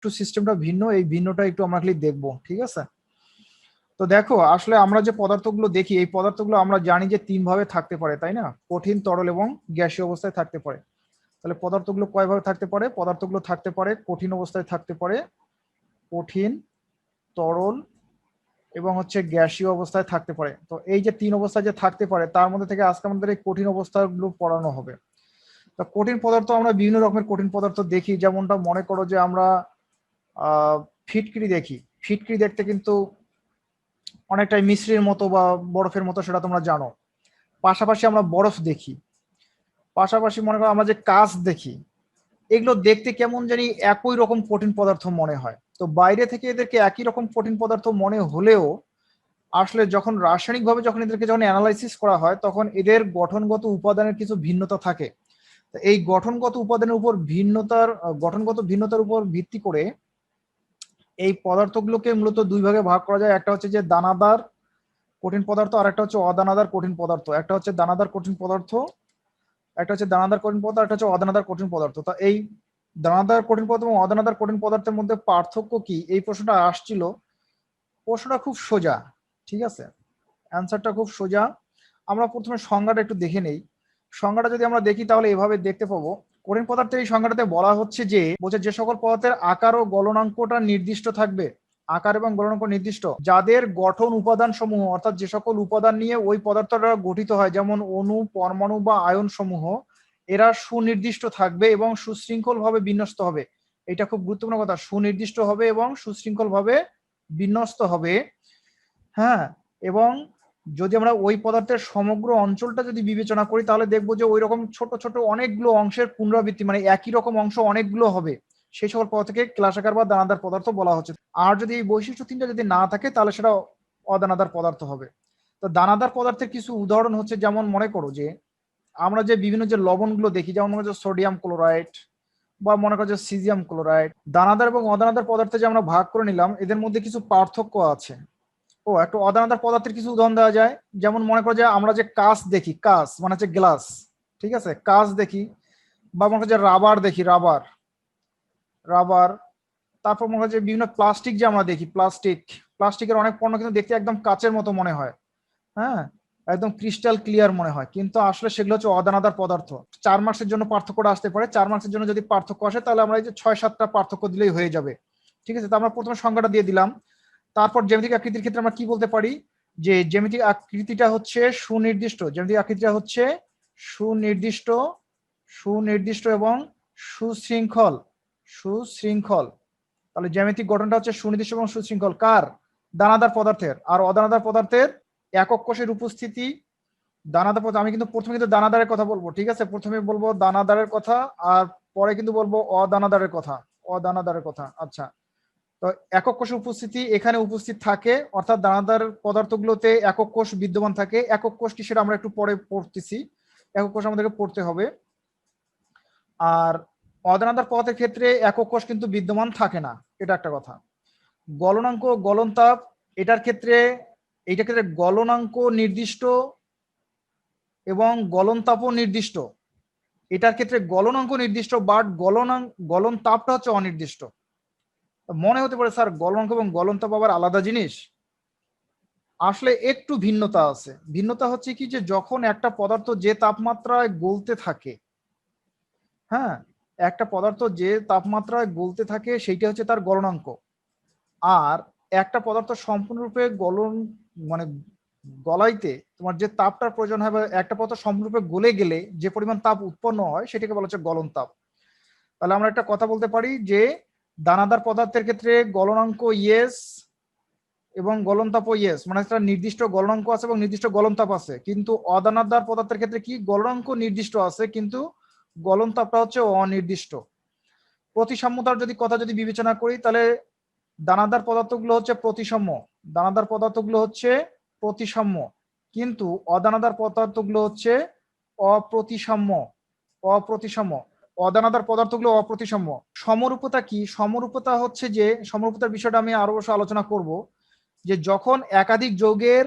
একটু সিস্টেমটা ভিন্ন, এই ভিন্নটা একটু আমরা খালি দেখবো, ঠিক আছে? তো দেখো আসলে আমরা যে পদার্থগুলো দেখি, এই পদার্থগুলো আমরা জানি যে তিন ভাবে থাকতে পারে, তাই না? কঠিন, তরল এবং গ্যাসীয় অবস্থায় থাকতে পারে। তাহলে পদার্থগুলো কয়ভাবে থাকতে পারে? পদার্থগুলো থাকতে পারে কঠিন অবস্থায় থাকতে পারে, কঠিন, তরল এবং হচ্ছে গ্যাসীয় অবস্থায় থাকতে পারে। তো এই যে তিন অবস্থায় যে থাকতে পারে, তার মধ্যে থেকে আজকে আমাদের এই কঠিন অবস্থাগুলো পড়ানো হবে। তো কঠিন পদার্থ আমরা বিভিন্ন রকমের কঠিন পদার্থ দেখি, যেমনটা মনে করো যে আমরা ফিটকিরি দেখি। ফিটকিরি দেখতে কিন্তু অনেকটাই মিশ্রির মতো বা বরফের মতো, সেটা তোমরা জানো। পাশাপাশি আমরা বরফ দেখি, পাশাপাশি মনে করো আমরা যে কাঁচ দেখি, এগুলো দেখতে কেমন জানি একই রকম কঠিন পদার্থ মনে হয়। তো বাইরে থেকে এদেরকে একই রকম কঠিন পদার্থ মনে হলেও আসলে যখন রাসায়নিকভাবে যখন এদেরকে যখন অ্যানালাইসিস করা হয়, তখন এদের গঠনগত উপাদানের কিছু ভিন্নতা থাকে। এই গঠনগত উপাদানের উপর গঠনগত ভিন্নতার উপর ভিত্তি করে এই পদার্থগুলোকে মূলত দুই ভাগে ভাগ করা যায়। একটা হচ্ছে যে দানাদার কঠিন পদার্থ, আর একটা হচ্ছে অদানাদার কঠিন পদার্থ। একটা হচ্ছে দানাদার কঠিন পদার্থ, একটা হচ্ছে দানাদার কঠিন পদার্থ, একটা হচ্ছে অদানাদার কঠিন পদার্থ। তো এই দানাদার কঠিন পদার্থ এবং অদানাদার কঠিন পদার্থের মধ্যে পার্থক্য কি, এই প্রশ্নটা আসছিল। প্রশ্নটা খুব সোজা, ঠিক আছে? অ্যান্সারটা খুব সোজা। আমরা প্রথমে সংজ্ঞাটা একটু দেখে নেই। সংজ্ঞাটা যদি আমরা দেখি তাহলে এভাবে দেখতে পাবো। কঠিন পদার্থের এই সংজ্ঞাটাতে বলা হচ্ছে যে, বলছে যে সকল পদার্থের আকার ও গলনাঙ্কটা নির্দিষ্ট থাকবে, আকার এবং গলনাঙ্ক নির্দিষ্ট, যাদের গঠন উপাদান সমূহ, অর্থাৎ যে সকল উপাদান নিয়ে ওই পদার্থটা গঠিত হয়, যেমন অণু, পরমাণু বা আয়ন সমূহ, এরা সুনির্দিষ্ট থাকবে এবং সুশৃঙ্খল ভাবে বিন্যস্ত হবে। এটা খুব গুরুত্বপূর্ণ কথা, সুনির্দিষ্ট হবে এবং সুশৃঙ্খল ভাবে বিন্যস্ত হবে। হ্যাঁ, এবং যদি আমরা ওই পদার্থের সমগ্র অঞ্চলটা যদি বিবেচনা করি, তাহলে দেখবো যে ওই রকম ছোট ছোট অনেকগুলো অংশের পুনরাবৃত্তি, মানে একই রকম অংশ অনেকগুলো হবে। সেই সকল পদার্থকে ক্লাসাকার বা দানাদার পদার্থ বলা হচ্ছে। আর যদি এই বৈশিষ্ট্য তিনটা যদি না থাকে, তাহলে সেটা অদানাদার পদার্থ হবে। তো দানাদার পদার্থের কিছু উদাহরণ হচ্ছে, যেমন মনে করো যে আমরা যে বিভিন্ন যে লবণগুলো দেখি, যেমন মনে হচ্ছে সোডিয়াম ক্লোরাইড বা মনে করো যে সিজিয়াম ক্লোরাইড। দানাদার এবং অদানাদার পদার্থে যে আমরা ভাগ করে নিলাম, এদের মধ্যে কিছু পার্থক্য আছে। একটা অদানাদার পদার্থের কিছু উদাহরণ দেওয়া যায়, যেমন মনে করো যে আমরা যে কাঁচ দেখি, কাঁচ মানে হচ্ছে গ্লাস, ঠিক আছে? কাঁচ দেখি, বা মনে করো যে রাবার দেখি, রাবার রাবার তারপর মনে হয় যে বিভিন্ন প্লাস্টিক যে আমরা দেখি, প্লাস্টিকের অনেক পণ্য কিন্তু দেখতে একদম কাচের মতো মনে হয়, হ্যাঁ, একদম ক্রিস্টাল ক্লিয়ার মনে হয়, কিন্তু আসলে সেগুলো হচ্ছে অদানাদার পদার্থ। 4 মার্কসের জন্য পার্থক্যটা আসতে পারে। 4 মার্কসের জন্য যদি পার্থক্য আসে, তাহলে আমরা এই যে 6-7টা পার্থক্য দিলেই হয়ে যাবে, ঠিক আছে? তো আমরা প্রথমে সংজ্ঞাটা দিয়ে দিলাম। তারপর জ্যামিতিক আকৃতির ক্ষেত্রে আমরা কি বলতে পারি, যে জ্যামিতিক আকৃতিটা হচ্ছে সুনির্দিষ্ট, জ্যামিতিক আকৃতিটা হচ্ছে সুনির্দিষ্ট, সুনির্দিষ্ট এবং সুশৃঙ্খল, সুশৃঙ্খল। তাহলে জ্যামিতিক গঠনটা হচ্ছে সুনির্দিষ্ট এবং সুশৃঙ্খল কার? দানাদার পদার্থের। আর অদানাদার পদার্থের একক কোষের উপস্থিতি। দানাদার পদার্থ, আমি কিন্তু প্রথমে কিন্তু দানাদারের কথা বলবো, ঠিক আছে? প্রথমে বলবো দানাদারের কথা, আর পরে কিন্তু বলবো অদানাদারের কথা, অদানাদারের কথা। আচ্ছা, তো একক কোষের উপস্থিতি এখানে উপস্থিত থাকে, অর্থাৎ দানাদার পদার্থগুলোতে একক কোষ বিদ্যমান থাকে। একক কোষ কি সেটা আমরা একটু পরে পড়তেছি, একক কোষ আমাদেরকে পড়তে হবে। আর অদানাদার পদার্থের ক্ষেত্রে একক কোষ কিন্তু বিদ্যমান থাকে না, এটা একটা কথা। গলনাঙ্ক, গলনতাপ, এটার ক্ষেত্রে গলনাঙ্ক নির্দিষ্ট এবং গলনতাপও নির্দিষ্ট। এটার ক্ষেত্রে গলনাঙ্ক নির্দিষ্ট, বাট গলন তাপটা হচ্ছে অনির্দিষ্ট। মনে হতে পারে স্যার গলনাঙ্ক এবং গলনতাপ আবার আলাদা জিনিস। আসলে একটু ভিন্নতা আছে। ভিন্নতা হচ্ছে কি, যে যখন একটা পদার্থ যে তাপমাত্রায় গলতে থাকে, হ্যাঁ, একটা পদার্থ যে তাপমাত্রায় গলতে থাকে সেইটা হচ্ছে তার গলনাঙ্ক। আর একটা পদার্থ সম্পূর্ণরূপে মানে গলাইতে তোমার যে তাপটার প্রয়োজন হয়, বা একটা পদার্থ সম্পূর্ণরূপে গলে গেলে যে পরিমাণ তাপ উৎপন্ন হয়, সেটাকে বলা হচ্ছে গলন তাপ। তাহলে আমরা একটা কথা বলতে পারি যে দানাদার পদার্থের ক্ষেত্রে গলনাঙ্ক ইয়েস এবং গলন তাপও ইয়েস, মানে একটা নির্দিষ্ট গলনাঙ্ক আছে এবং নির্দিষ্ট গলন তাপ আছে। কিন্তু অদানাদার পদার্থের ক্ষেত্রে কি, গলনাঙ্ক নির্দিষ্ট আছে কিন্তু গলন তাপটা হচ্ছে অনির্দিষ্ট। প্রতিসাম্যতার কথা যদি বিবেচনা করি, তাহলে দানাদার পদার্থগুলো হচ্ছে প্রতিসাম্য, দানাদার পদার্থগুলো হচ্ছে প্রতিসাম্য, কিন্তু অদানাদার পদার্থগুলো হচ্ছে অপ্রতিসাম্য, অপ্রতিসাম্য। অদানাদার পদার্থগুলো অপ্রতিসাম্য। সমরূপতা কি? সমরূপতা হচ্ছে যে, সমরূপতার বিষয়টা আমি আরো অবশ্য আলোচনা করব, যে যখন একাধিক যৌগের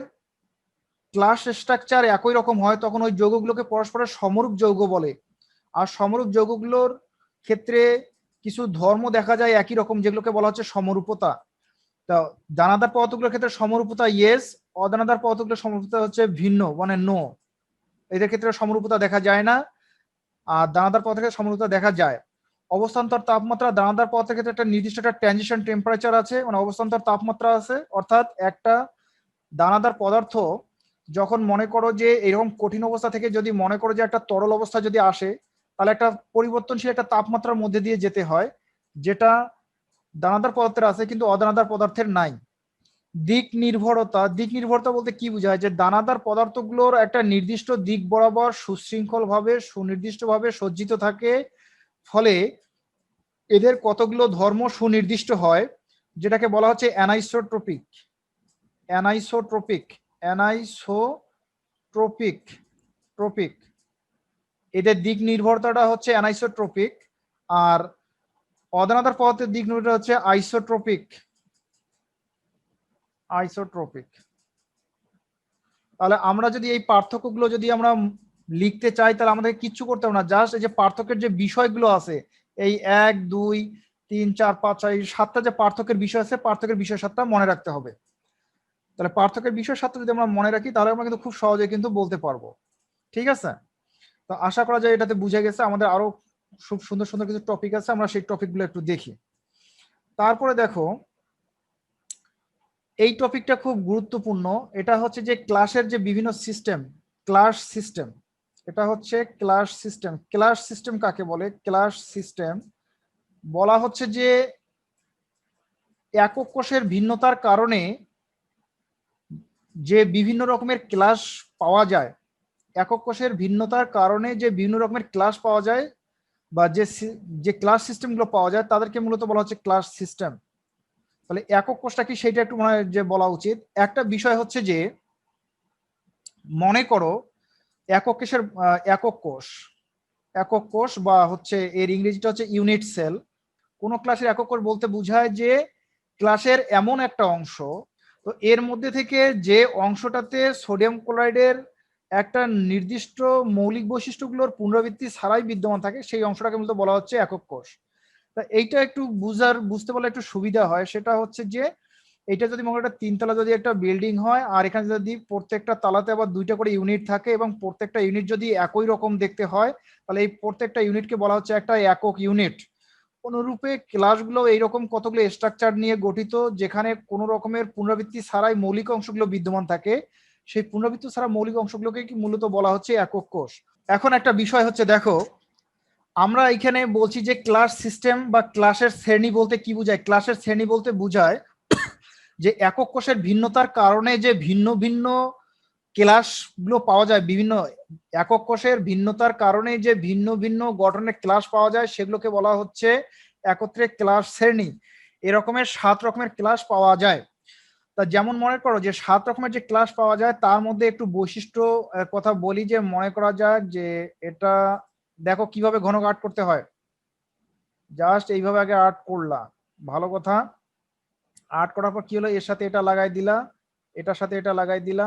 ক্লাস স্ট্রাকচার একই রকম হয়, তখন ওই যৌগগুলোকে পরস্পরের সমরূপ যৌগ বলে। আর সমরূপ যৌগগুলোর ক্ষেত্রে কিছু ধর্ম দেখা যায় একই রকম, যেগুলোকে বলা হচ্ছে সমরূপতা। তা দানাদার পদার্থগুলোর ক্ষেত্রে সমরূপতা ইয়েস, অদানাদার পদার্থগুলোর সমরূপতা হচ্ছে ভিন্ন, মানে নো। এদের ক্ষেত্রে সমরূপতা দেখা যায় না, আর দানাদার পদার্থের ক্ষেত্রে সমরূপতা দেখা যায়। অবস্থান্তর তাপমাত্রা, দানাদার পদার্থের ক্ষেত্রে একটা নির্দিষ্ট একটা ট্রানজিশন টেম্পারেচার আছে, মানে অবস্থান্তর তাপমাত্রা আছে। অর্থাৎ একটা দানাদার পদার্থ যখন মনে করো যে এরকম কঠিন অবস্থা থেকে যদি মনে করো যে একটা তরল অবস্থা যদি আসে, তাহলে একটা পরিবর্তনশীল একটা তাপমাত্রার মধ্যে দিয়ে যেতে হয়, যেটা দানাদার পদার্থের আছে কিন্তু অদানাদার পদার্থের নাই। দিক নির্ভরতা, দিক নির্ভরতা বলতে কি বোঝায়, যে দানাদার পদার্থগুলোর একটা নির্দিষ্ট দিক বরাবর সুশৃঙ্খল ভাবে সুনির্দিষ্টভাবে সজ্জিত থাকে, ফলে এদের কতগুলো ধর্ম সুনির্দিষ্ট হয়, যেটাকে বলা হচ্ছে অ্যানাইসোট্রপিক। অ্যানাইসোট্রপিক, অ্যানাইসোট্রপিক, ট্রপিক। এদের দিক নির্ভরতাটা হচ্ছে অ্যানাইসোট্রপিক, আর অদানাদার পদার্থের দিক নির্ভরতা হচ্ছে আইসোট্রপিক। আইসোট্রপিক। তাহলে আমরা যদি এই পার্থক্যগুলো যদি আমরা লিখতে চাই, তাহলে আমাদের কিচ্ছু করতে হবে না, জাস্ট এই যে পার্থক্যের যে বিষয়গুলো আছে, এই 1 2 3 4 5 6 7টা যে পার্থক্যের বিষয় আছে, পার্থক্যের বিষয় 7টা মনে রাখতে হবে। তাহলে পার্থক্যের বিষয় 7টা যদি আমরা মনে রাখি, তাহলে আমরা কিন্তু খুব সহজে কিন্তু বলতে পারবো। ঠিক আছে, তো আশা করা যায় এটাতে বুঝে গেছে। আমাদের আরো খুব সুন্দর সুন্দর কিছু টপিক আছে, আমরা সেই টপিকগুলো একটু দেখি। তারপরে দেখো, এই টপিকটা খুব গুরুত্বপূর্ণ। এটা হচ্ছে যে ক্লাসের যে বিভিন্ন সিস্টেম, ক্লাস সিস্টেম। এটা হচ্ছে ক্লাস সিস্টেম। ক্লাস সিস্টেম কাকে বলে? ক্লাস সিস্টেম বলা হচ্ছে যে একক কোষের ভিন্নতার কারণে যে বিভিন্ন রকমের ক্লাস পাওয়া যায়, একক কোষের ভিন্নতার কারণে যে বিভিন্ন রকমের ক্লাস পাওয়া যায়, বা যে ক্লাস সিস্টেমগুলো পাওয়া যায়, তাদেরকে মূলত বলা হচ্ছে ক্লাস সিস্টেম। তাহলে একক কোষটা কি সেটা একটু মনে হয় যে বলা উচিত। একটা বিষয় হচ্ছে যে মনে করো একক কোষের একক কোষ, একক কোষ বা হচ্ছে এর ইংরেজিটা হচ্ছে ইউনিট সেল। কোন ক্লাসের একক কোষ বলতে বোঝায় যে ক্লাসের এমন একটা অংশ, তো এর মধ্যে থেকে যে অংশটাতে সোডিয়াম ক্লোরাইডের একটা নির্দিষ্ট মৌলিক বৈশিষ্ট্যগুলোর পুনরাবৃত্তি ছাড়াই বিদ্যমান থাকে, সেই অংশটাকে মূলত বলা হচ্ছে একক কোষ। তা এইটা একটু বুঝতে পারলে একটু সুবিধা হয়। সেটা হচ্ছে যে এটা যদি মনে একটা 3 তলা যদি একটা বিল্ডিং হয়, আর এখানে যদি প্রত্যেকটা তালাতে আবার 2টা করে ইউনিট থাকে, এবং প্রত্যেকটা ইউনিট যদি একই রকম দেখতে হয়, তাহলে এই প্রত্যেকটা ইউনিটকে বলা হচ্ছে একটা একক ইউনিট। অনুরূপে ক্লাসগুলো এইরকম কতগুলো স্ট্রাকচার নিয়ে গঠিত, যেখানে কোনো রকমের পুনরাবৃত্তি ছাড়াই মৌলিক অংশগুলো বিদ্যমান থাকে। সেই পুনরাবৃত্তি ছাড়া মৌলিক অংশগুলোকে কি মূলত বলা হচ্ছে একক কোষ। এখন একটা বিষয় হচ্ছে, দেখো আমরা এখানে বলছি যে ক্লাস সিস্টেম বা ক্লাসের শ্রেণী বলতে কি বোঝায়। ক্লাসের শ্রেণী বলতে বোঝায় যে একক কোষের ভিন্নতার কারণে যে ভিন্ন ভিন্ন ক্লাসগুলো পাওয়া যায়, বিভিন্ন একক কোষের ভিন্নতার কারণে যে ভিন্ন ভিন্ন গঠনের ক্লাস পাওয়া যায়, সেগুলোকে বলা হচ্ছে একত্রে ক্লাস শ্রেণী। এরকমের 7 রকমের ক্লাস পাওয়া যায়। তা যেমন মনে করো যে 7 রকমের যে ক্লাস পাওয়া যায়, তার মধ্যে একটু বৈশিষ্ট্য কথা বলি। যে মনে করা যাক যে এটা দেখো কিভাবে ঘনক আর্ট করতে হয়। জাস্ট এইভাবে আগে আর্ট করলা, ভালো কথা। আর্ট করার পর কি হলো, এর সাথে এটা লাগাই দিলা, এটার সাথে এটা লাগাই দিলা,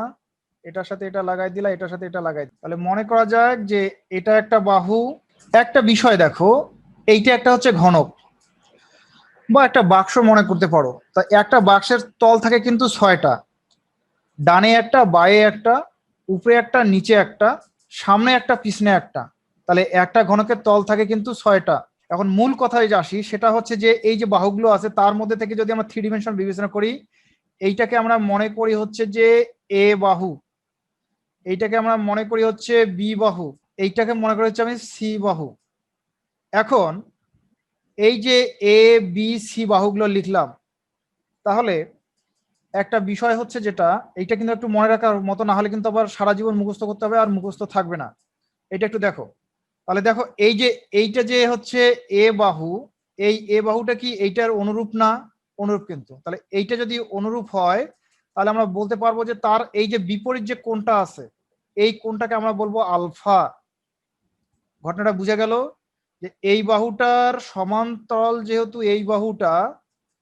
এটার সাথে এটা লাগাই দিলা, এটার সাথে এটা লাগাই। তাহলে মনে করা যাক যে এটা একটা বাহু। একটা বিষয় দেখো, এইটা একটা হচ্ছে ঘনক বা একটা বাক্স মনে করতে পারো। তা একটা বাক্সের তল থাকে কিন্তু 6টা, ডানে একটা, বায়ে একটা, উপরে একটা, নিচে একটা, সামনে একটা, পিছনে একটা। তাহলে একটা ঘনকের তল থাকে কিন্তু 6টা। এখন মূল কথায় যে আসি, সেটা হচ্ছে যে এই যে বাহুগুলো আছে, তার মধ্যে থেকে যদি আমরা 3 ডিমেনশন বিবেচনা করি, এইটাকে আমরা মনে করি হচ্ছে যে এ বাহু, এইটাকে আমরা মনে করি হচ্ছে বি বাহু, এইটাকে মনে করি হচ্ছে আমি সি বাহু। এখন এই যে এ বি সি বাহুগুলো লিখলাম, তাহলে একটা বিষয় হচ্ছে যেটা, এইটা কিন্তু একটু মনে রাখার মতো, না হলে কিন্তু আবার সারা জীবন মুখস্থ করতে হবে, আর মুখস্থ থাকবে না। এটা একটু দেখো। তাহলে দেখো এই যে এইটা যে হচ্ছে এ বাহু, এই এ বাহুটা কি এইটার অনুরূপ না? অনুরূপ। কিন্তু তাহলে এইটা যদি অনুরূপ হয়, তাহলে আমরা বলতে পারবো যে তার এই যে বিপরীত যে কোণটা আছে, এই কোণটাকে আমরা বলবো আলফা। ঘটনাটা বুঝে গেল যে এই বাহুটার সমান্তরাল যেহেতু এই বাহুটা,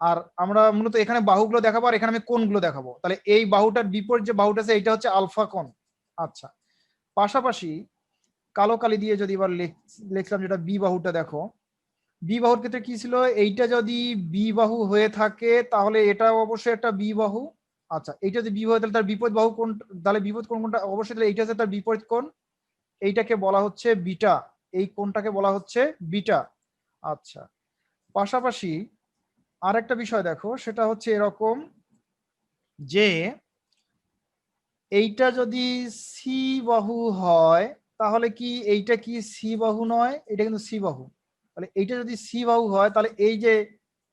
আর আমরা মূলত এখানে বাহুগুলো দেখাবো আর এখানে আমি কোণগুলো দেখাবো। তাহলে এই বাহুটার বিপরীত যে বাহুটা আছে, এটা হচ্ছে আলফা কোণ। আচ্ছা, পাশাপাশি কালো কালি দিয়ে যদি এবার লিখলাম, যেটা বি বাহুটা, দেখো বি বাহুর ক্ষেত্রে কি ছিল, এইটা যদি বি বাহু হয়ে থাকে তাহলে এটা অবশ্যই একটা বি বাহু। আচ্ছা, এইটা যদি বি বাহু তাহলে তার বিপরীত বাহু কোন, তাহলে বিপরীত কোণ কোনটা, অবশ্যই তাহলে এইটা হচ্ছে তার বিপরীত কোণ, এইটাকে বলা হচ্ছে বিটা, এই কোণটাকে বলা হচ্ছে বিটা। আচ্ছা, পাশাপাশি আরেকটা বিষয় দেখো, সেটা হচ্ছে এরকম যে এইটা যদি সি বাহু হয় তাহলে কি এইটা কি সি বাহু নয়, এটা কিন্তু সি বাহু। তাহলে এইটা যদি সি বাহু হয় তাহলে এই যে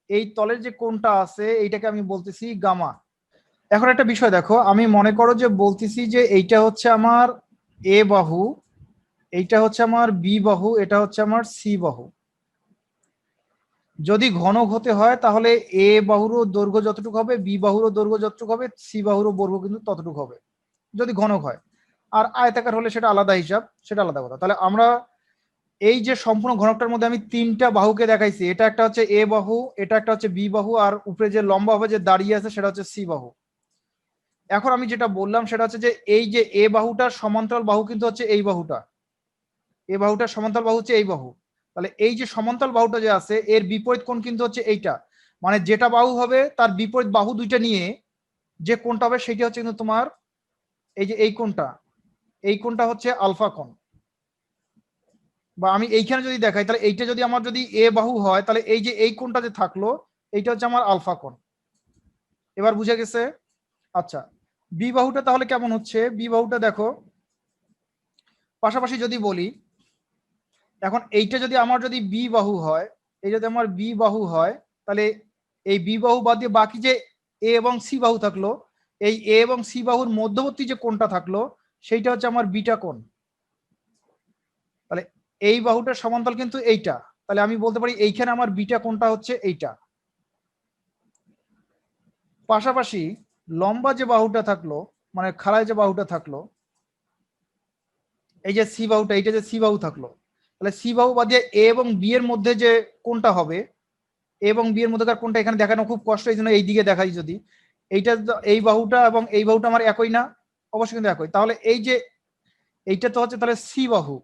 এই তলের যে কোণটা আছে এইটাকে আমি বলতেছি গামা। এখন একটা বিষয় দেখো, আমি মনে করো যে বলতেছি যে এইটা হচ্ছে আমার এ বাহু, এইটা হচ্ছে আমার বি বাহু, এটা হচ্ছে আমার সি বাহু। যদি ঘনক হতে হয় তাহলে এ বাহুরও দৈর্ঘ্য যতটুকু হবে, বি বাহুরও দৈর্ঘ্য যতটুকু হবে, সি বাহুরও দৈর্ঘ্য কিন্তু ততটুকু হবে যদি ঘনক হয়। আর আয়তাকার হলে সেটা আলাদা হিসাব, সেটা আলাদা কথা। তাহলে আমরা এই যে সম্পূর্ণ ঘনকটার মধ্যে আমি তিনটা বাহুকে দেখাইছি, এটা একটা হচ্ছে এ বাহু, এটা একটা হচ্ছে বি বাহু, আর উপরে যে লম্বা ভাবে যে দাঁড়িয়ে আছে সেটা হচ্ছে সি বাহু। এখন আমি যেটা বললাম সেটা হচ্ছে যে এই যে এ বাহুটার সমান্তরাল বাহু কিন্তু হচ্ছে এই বাহুটা, এ বাহুটার সমান্তরাল বাহু হচ্ছে এই বাহু। তাহলে এই যে সমান্তরাল বাহুটা যে আছে এর বিপরীত কোণ কিন্তু হচ্ছে এইটা, মানে যেটা বাহু হবে তার বিপরীত বাহু দুইটা নিয়ে যে কোণটা হবে সেটা হচ্ছে কিন্তু তোমার এই যে এই কোণটা, এই কোণটা হচ্ছে আলফা কোণ। বা আমি এইখানে যদি দেখাই তাহলে এইটা যদি আমার যদি এ বাহু হয় তাহলে এই যে এই কোণটা যে থাকলো এইটা হচ্ছে আমার আলফা কোণ। এবার বুঝে গেছে? আচ্ছা, বি বাহুটা তাহলে কেমন হচ্ছে, বি বাহুটা দেখো, পাশাপাশি যদি বলি, এখন এইটা যদি আমার যদি বি বাহু হয়, এই যদি আমার বি বাহু হয় তাহলে এই বি বাহু বাদ দিয়ে বাকি যে এ এবং সি বাহু থাকলো, এই এ এবং সি বাহুর মধ্যবর্তী যে কোণটা থাকলো সেইটা হচ্ছে আমার বিটা কোণ। তাহলে এই বাহুটার সমান্তরাল কিন্তু এইটা, তাহলে আমি বলতে পারি এইখানে আমার বিটা কোণটা হচ্ছে এইটা। পাশাপাশি লম্বা যে বাহুটা থাকলো, মানে খাড়ায় যে বাহুটা থাকলো, এই যে সি বাহুটা, এইটা যে সি বাহু থাকলো, তাহলে সি বাহু বাদ দিয়ে এ এবং বি এর মধ্যে যে কোণটা হবে, এ এবং বি এর মধ্যেকার কোণটা এখানে দেখানো খুব কষ্ট, এই জন্য এই দিকে দেখাই। যদি এইটা এই বাহুটা এবং এই বাহুটা আমার একই না, অবশ্যই কিন্তু একই। তাহলে এই যে এইটা তো হচ্ছে তাহলে সি বাহু,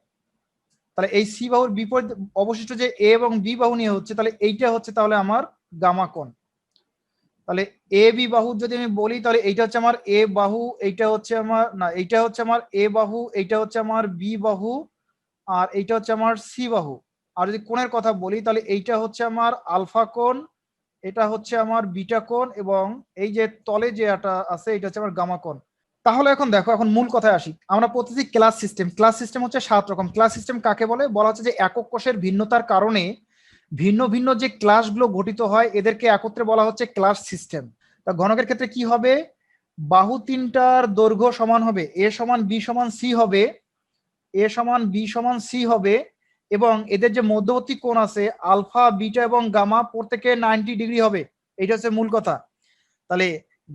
তাহলে এই সি বাহুর বিপরীত অবশিষ্ট যে এ এবং বি বাহু নিয়ে হচ্ছে, তাহলে এইটা হচ্ছে তাহলে আমার গামা কোণ। তাহলে এ বি বাহু যদি আমি বলি তাহলে এইটা হচ্ছে আমার এ বাহু, এইটা হচ্ছে আমার না, এইটা হচ্ছে আমার এ বাহু, এইটা হচ্ছে আমার বি বাহু, আর এইটা হচ্ছে আমার সি বাহু। আর যদি কোণের কথা বলি তাহলে এইটা হচ্ছে আমার আলফা কোণ, এটা হচ্ছে আমার বিটা কোণ, এবং এই যে তলে যে এটা আছে এটা হচ্ছে আমার গামা কোণ। তাহলে এখন দেখো, এখন মূল কথায় আসি। আমরা পড়তেছি ক্লাস সিস্টেম। ক্লাস সিস্টেম হচ্ছে 7 রকম। ক্লাস সিস্টেম কাকে বলে? বলা হচ্ছে যে একক কোষের ভিন্নতার কারণে ভিন্ন ভিন্ন যে ক্লাসগুলো গঠিত হয় এদেরকে একত্রে বলা হচ্ছে ক্লাস সিস্টেম। তা ঘনকের ক্ষেত্রে কি হবে? বাহু তিনটার দৈর্ঘ্য সমান হবে, এ সমান বি সমান সি হবে, এ সমান বি সমান সি হবে, এবং এদের যে মধ্যবর্তী কোণ আছে আলফা বিটা এবং গামা প্রত্যেকে 90 ডিগ্রি হবে। এটা হচ্ছে মূল কথা। তাহলে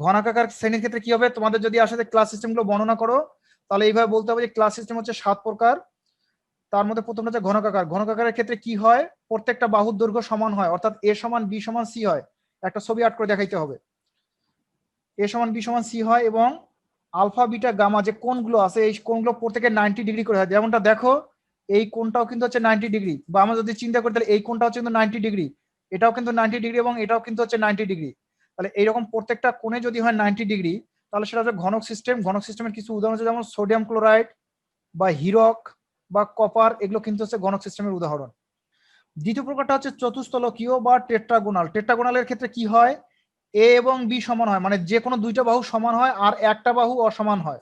ঘনাকার শ্রেণীর ক্ষেত্রে কি হবে? তোমাদের যদি আসলে ক্লাস সিস্টেমগুলো বর্ণনা করো তাহলে এইভাবে বলতে হবে যে ক্লাস সিস্টেম হচ্ছে 7 প্রকার। তার মধ্যে প্রথমটা হচ্ছে ঘনকাকার। ঘনকাকারের ক্ষেত্রে কি হয়? প্রত্যেকটা বাহুর দৈর্ঘ্য সমান হয়, অর্থাৎ এ সমান বি সমান সি হয়। একটা ছবি আর্ট করে দেখাইতে হবে। এ সমান বি সমান সি হয়, এবং আলফা বিটা গামা যে কোণগুলো আছে এই কোণগুলো প্রত্যেকে 90 ডিগ্রি করে হয়। যেমনটা দেখো এই কোণটাও কিন্তু হচ্ছে 90 ডিগ্রি, বা আমরা যদি চিন্তা করি তাহলে এই কোণটা হচ্ছে কিন্তু 90 ডিগ্রি, এটাও কিন্তু 90 ডিগ্রি, এবং এটাও কিন্তু হচ্ছে 90 ডিগ্রি। তাহলে এইরকম প্রত্যেকটা কোণে যদি হয় 90 ডিগ্রি তাহলে সেটা হচ্ছে ঘনক সিস্টেম। ঘনক সিস্টেমের কিছু উদাহরণ হচ্ছে যেমন সোডিয়াম ক্লোরাইড বা হিরক বা কপার, এগুলো কিন্তু হচ্ছে ঘনক সিস্টেমের উদাহরণ। দ্বিতীয় প্রকারটা হচ্ছে চতুস্তলকীয় বা টেট্রাগোনাল। টেট্রাগোনালের ক্ষেত্রে কি হয়? এ এবং বি সমান হয়, মানে যে কোনো দুইটা বাহু সমান হয় আর একটা বাহু অসমান হয়।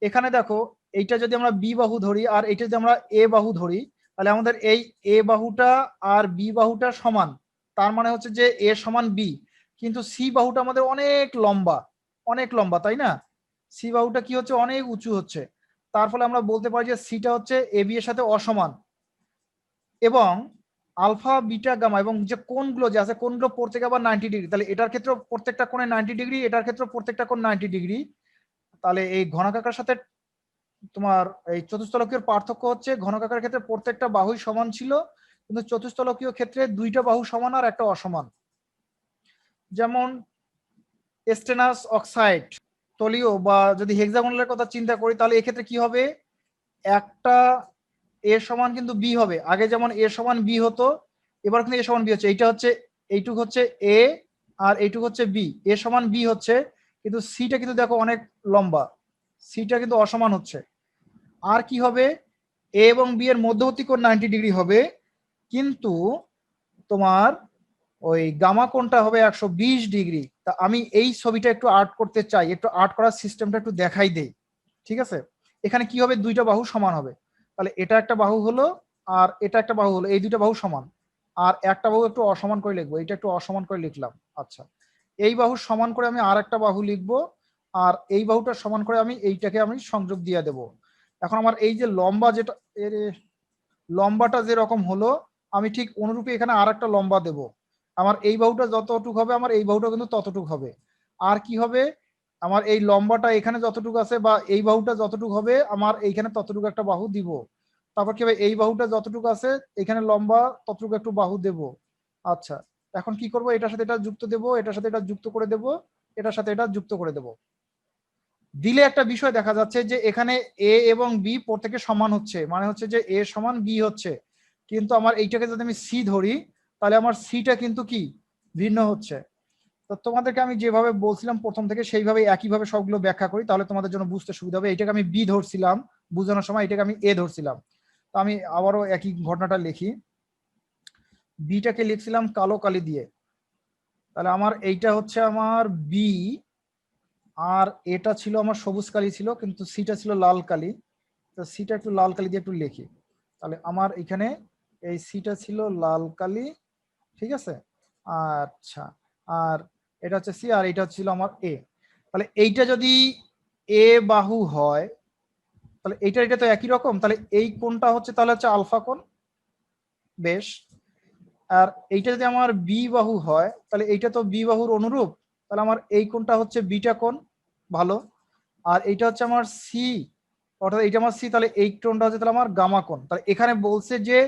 এখানে দেখো, এইটা যদি আমরা বি বাহু ধরি আর এইটা যদি আমরা এ বাহু ধরি তাহলে আমাদের এই এ বাহুটা আর বি বাহুটা সমান, তার মানে হচ্ছে যে এ সমান বি। কিন্তু সি বাহুটা আমাদের অনেক লম্বা, অনেক লম্বা, তাই না? সি বাহুটা কি হচ্ছে? অনেক উঁচু হচ্ছে। তার ফলে আমরা বলতে পারি যে সিটা হচ্ছে এ বি এর সাথে অসমান। এবং আলফা বিটা গামা এবং যে কোণগুলো যে আছে কোণগুলো প্রত্যেকে আবার 90 ডিগ্রি, তাহলে এটার ক্ষেত্রে প্রত্যেকটা কোণে 90 ডিগ্রি, এটার ক্ষেত্রে প্রত্যেকটা কোণ 90 ডিগ্রি। তাহলে এই ঘনকাকার সাথে তোমার এই চতুস্তলকীয় পার্থক্য হচ্ছে ঘনকাকার ক্ষেত্রে প্রত্যেকটা বাহুই সমান ছিল, কিন্তু চতুস্তলকীয় ক্ষেত্রে দুইটা বাহু সমান আর একটা অসমান। যেমন স্টেনাস অক্সাইড তলীয় বা যদি হেক্সাগোনালের কথা চিন্তা করি তাহলে এক্ষেত্রে কি হবে? একটা এ সমান কিন্তু বি হবে, আগে যেমন এ সমান বি হতো এবার কিন্তু এ সমান বি হচ্ছে, এইটা হচ্ছে এইটুক হচ্ছে এ আর এইটুক হচ্ছে বি, এ সমান বি হচ্ছে, কিন্তু সিটা কিন্তু দেখো অনেক লম্বা, সিটা কিন্তু অসমান হচ্ছে। আর কি হবে, এ এবং বি এর মধ্যবর্তী কোণ 90 ডিগ্রি হবে, কিন্তু তোমার ওই গামা কোণটা হবে 120 ডিগ্রি। তা আমি এই ছবিটা একটু আর্ট করতে চাই, একটু আর্ট করার সিস্টেমটা একটু দেখাই দেই, ঠিক আছে? এখানে কি হবে, দুইটা বাহু সমান হবে, তাহলে এটা একটা বাহু হলো আর এটা একটা বাহু হলো, এই দুইটা বাহু সমান, আর একটা বাহু একটু অসমান করে লিখবো, এটা একটু অসমান করে লিখলাম। আচ্ছা, এই বাহু সমান করে আমি আর একটা বাহু লিখবো, আর এই বাহুটা সমান করে আমি এইটাকে আমি সংযোগ দিয়ে দেব। এখন আমার এই যে লম্বা যেটা, এর লম্বাটা যেরকম হলো, আমি ঠিক অনুরূপে এখানে আর একটা লম্বা দেব। আমার এই বাহুটা যতটুক হবে, আমার এই বাহুটা কিন্তু ততটুক হবে। আর কি হবে, আমার এই লম্বাটা এখানে যতটুকু আছে বা এই বাহুটা যতটুকু হবে, আমার এইখানে ততটুকু একটা বাহু দিব। তারপর কি হবে, এই বাহুটা যতটুকু আছে এখানে লম্বা ততটুকু একটু বাহু দেব। আচ্ছা, এখন কি করব, এটার সাথে এটা যুক্ত দেব, এটার সাথে এটা যুক্ত করে দেব, এটার সাথে এটা যুক্ত করে দেব। দিলে একটা বিষয় দেখা যাচ্ছে যে এখানে এ এবং বি প্রত্যেকে সমান হচ্ছে, মানে হচ্ছে যে এ সমান বি হচ্ছে, কিন্তু আমার এইটাকে যদি আমি সি ধরি, তাহলে আমার সিটা কিন্তু কি ভিন্ন হচ্ছে। তো তোমাদেরকে আমি যেভাবে বলছিলাম প্রথম থেকে সেইভাবে একইভাবে সবগুলো ব্যাখ্যা করি, তাহলে তোমাদের জন্য বুঝতে সুবিধা হবে। এটাকে আমি বি ধরছিলাম বোঝানোর সময়, এটাকে আমি এ ধরছিলাম। তো আমি আবারও একই ঘটনাটা লিখি, বিটাকে লিখছিলাম কালো কালি দিয়ে, তাহলে আমার এইটা হচ্ছে আমার বি, আর এটা ছিল আমার সবুজ কালি ছিল, কিন্তু সিটা ছিল লাল কালি। তো সিটা একটু লাল কালি দিয়ে একটু লিখি, তাহলে আমার এখানে এই সিটা ছিল লাল কালি, ঠিক আছে? আচ্ছা, আর এটা হচ্ছে সি, আর এটা ছিল আমার এ। তাহলে এইটা যদি এ বাহু হয়, তাহলে এইটা এটা তো একই রকম, তাহলে এই কোণটা হচ্ছে তাহলে হচ্ছে আলফা কোণ, বেশ। আর এইটা যদি আমার বি বাহু হয়, তাহলে এইটা তো বি বাহুর অনুরূপ, তাহলে আমার এই কোণটা হচ্ছে বিটা কোণ, ভালো। আর এইটা হচ্ছে আমার সি, অর্থাৎ এইটা আমার সি, তাহলে এই কোণটা হচ্ছে তাহলে আমার গামা কোণ। তাহলে এখানে বলছে যে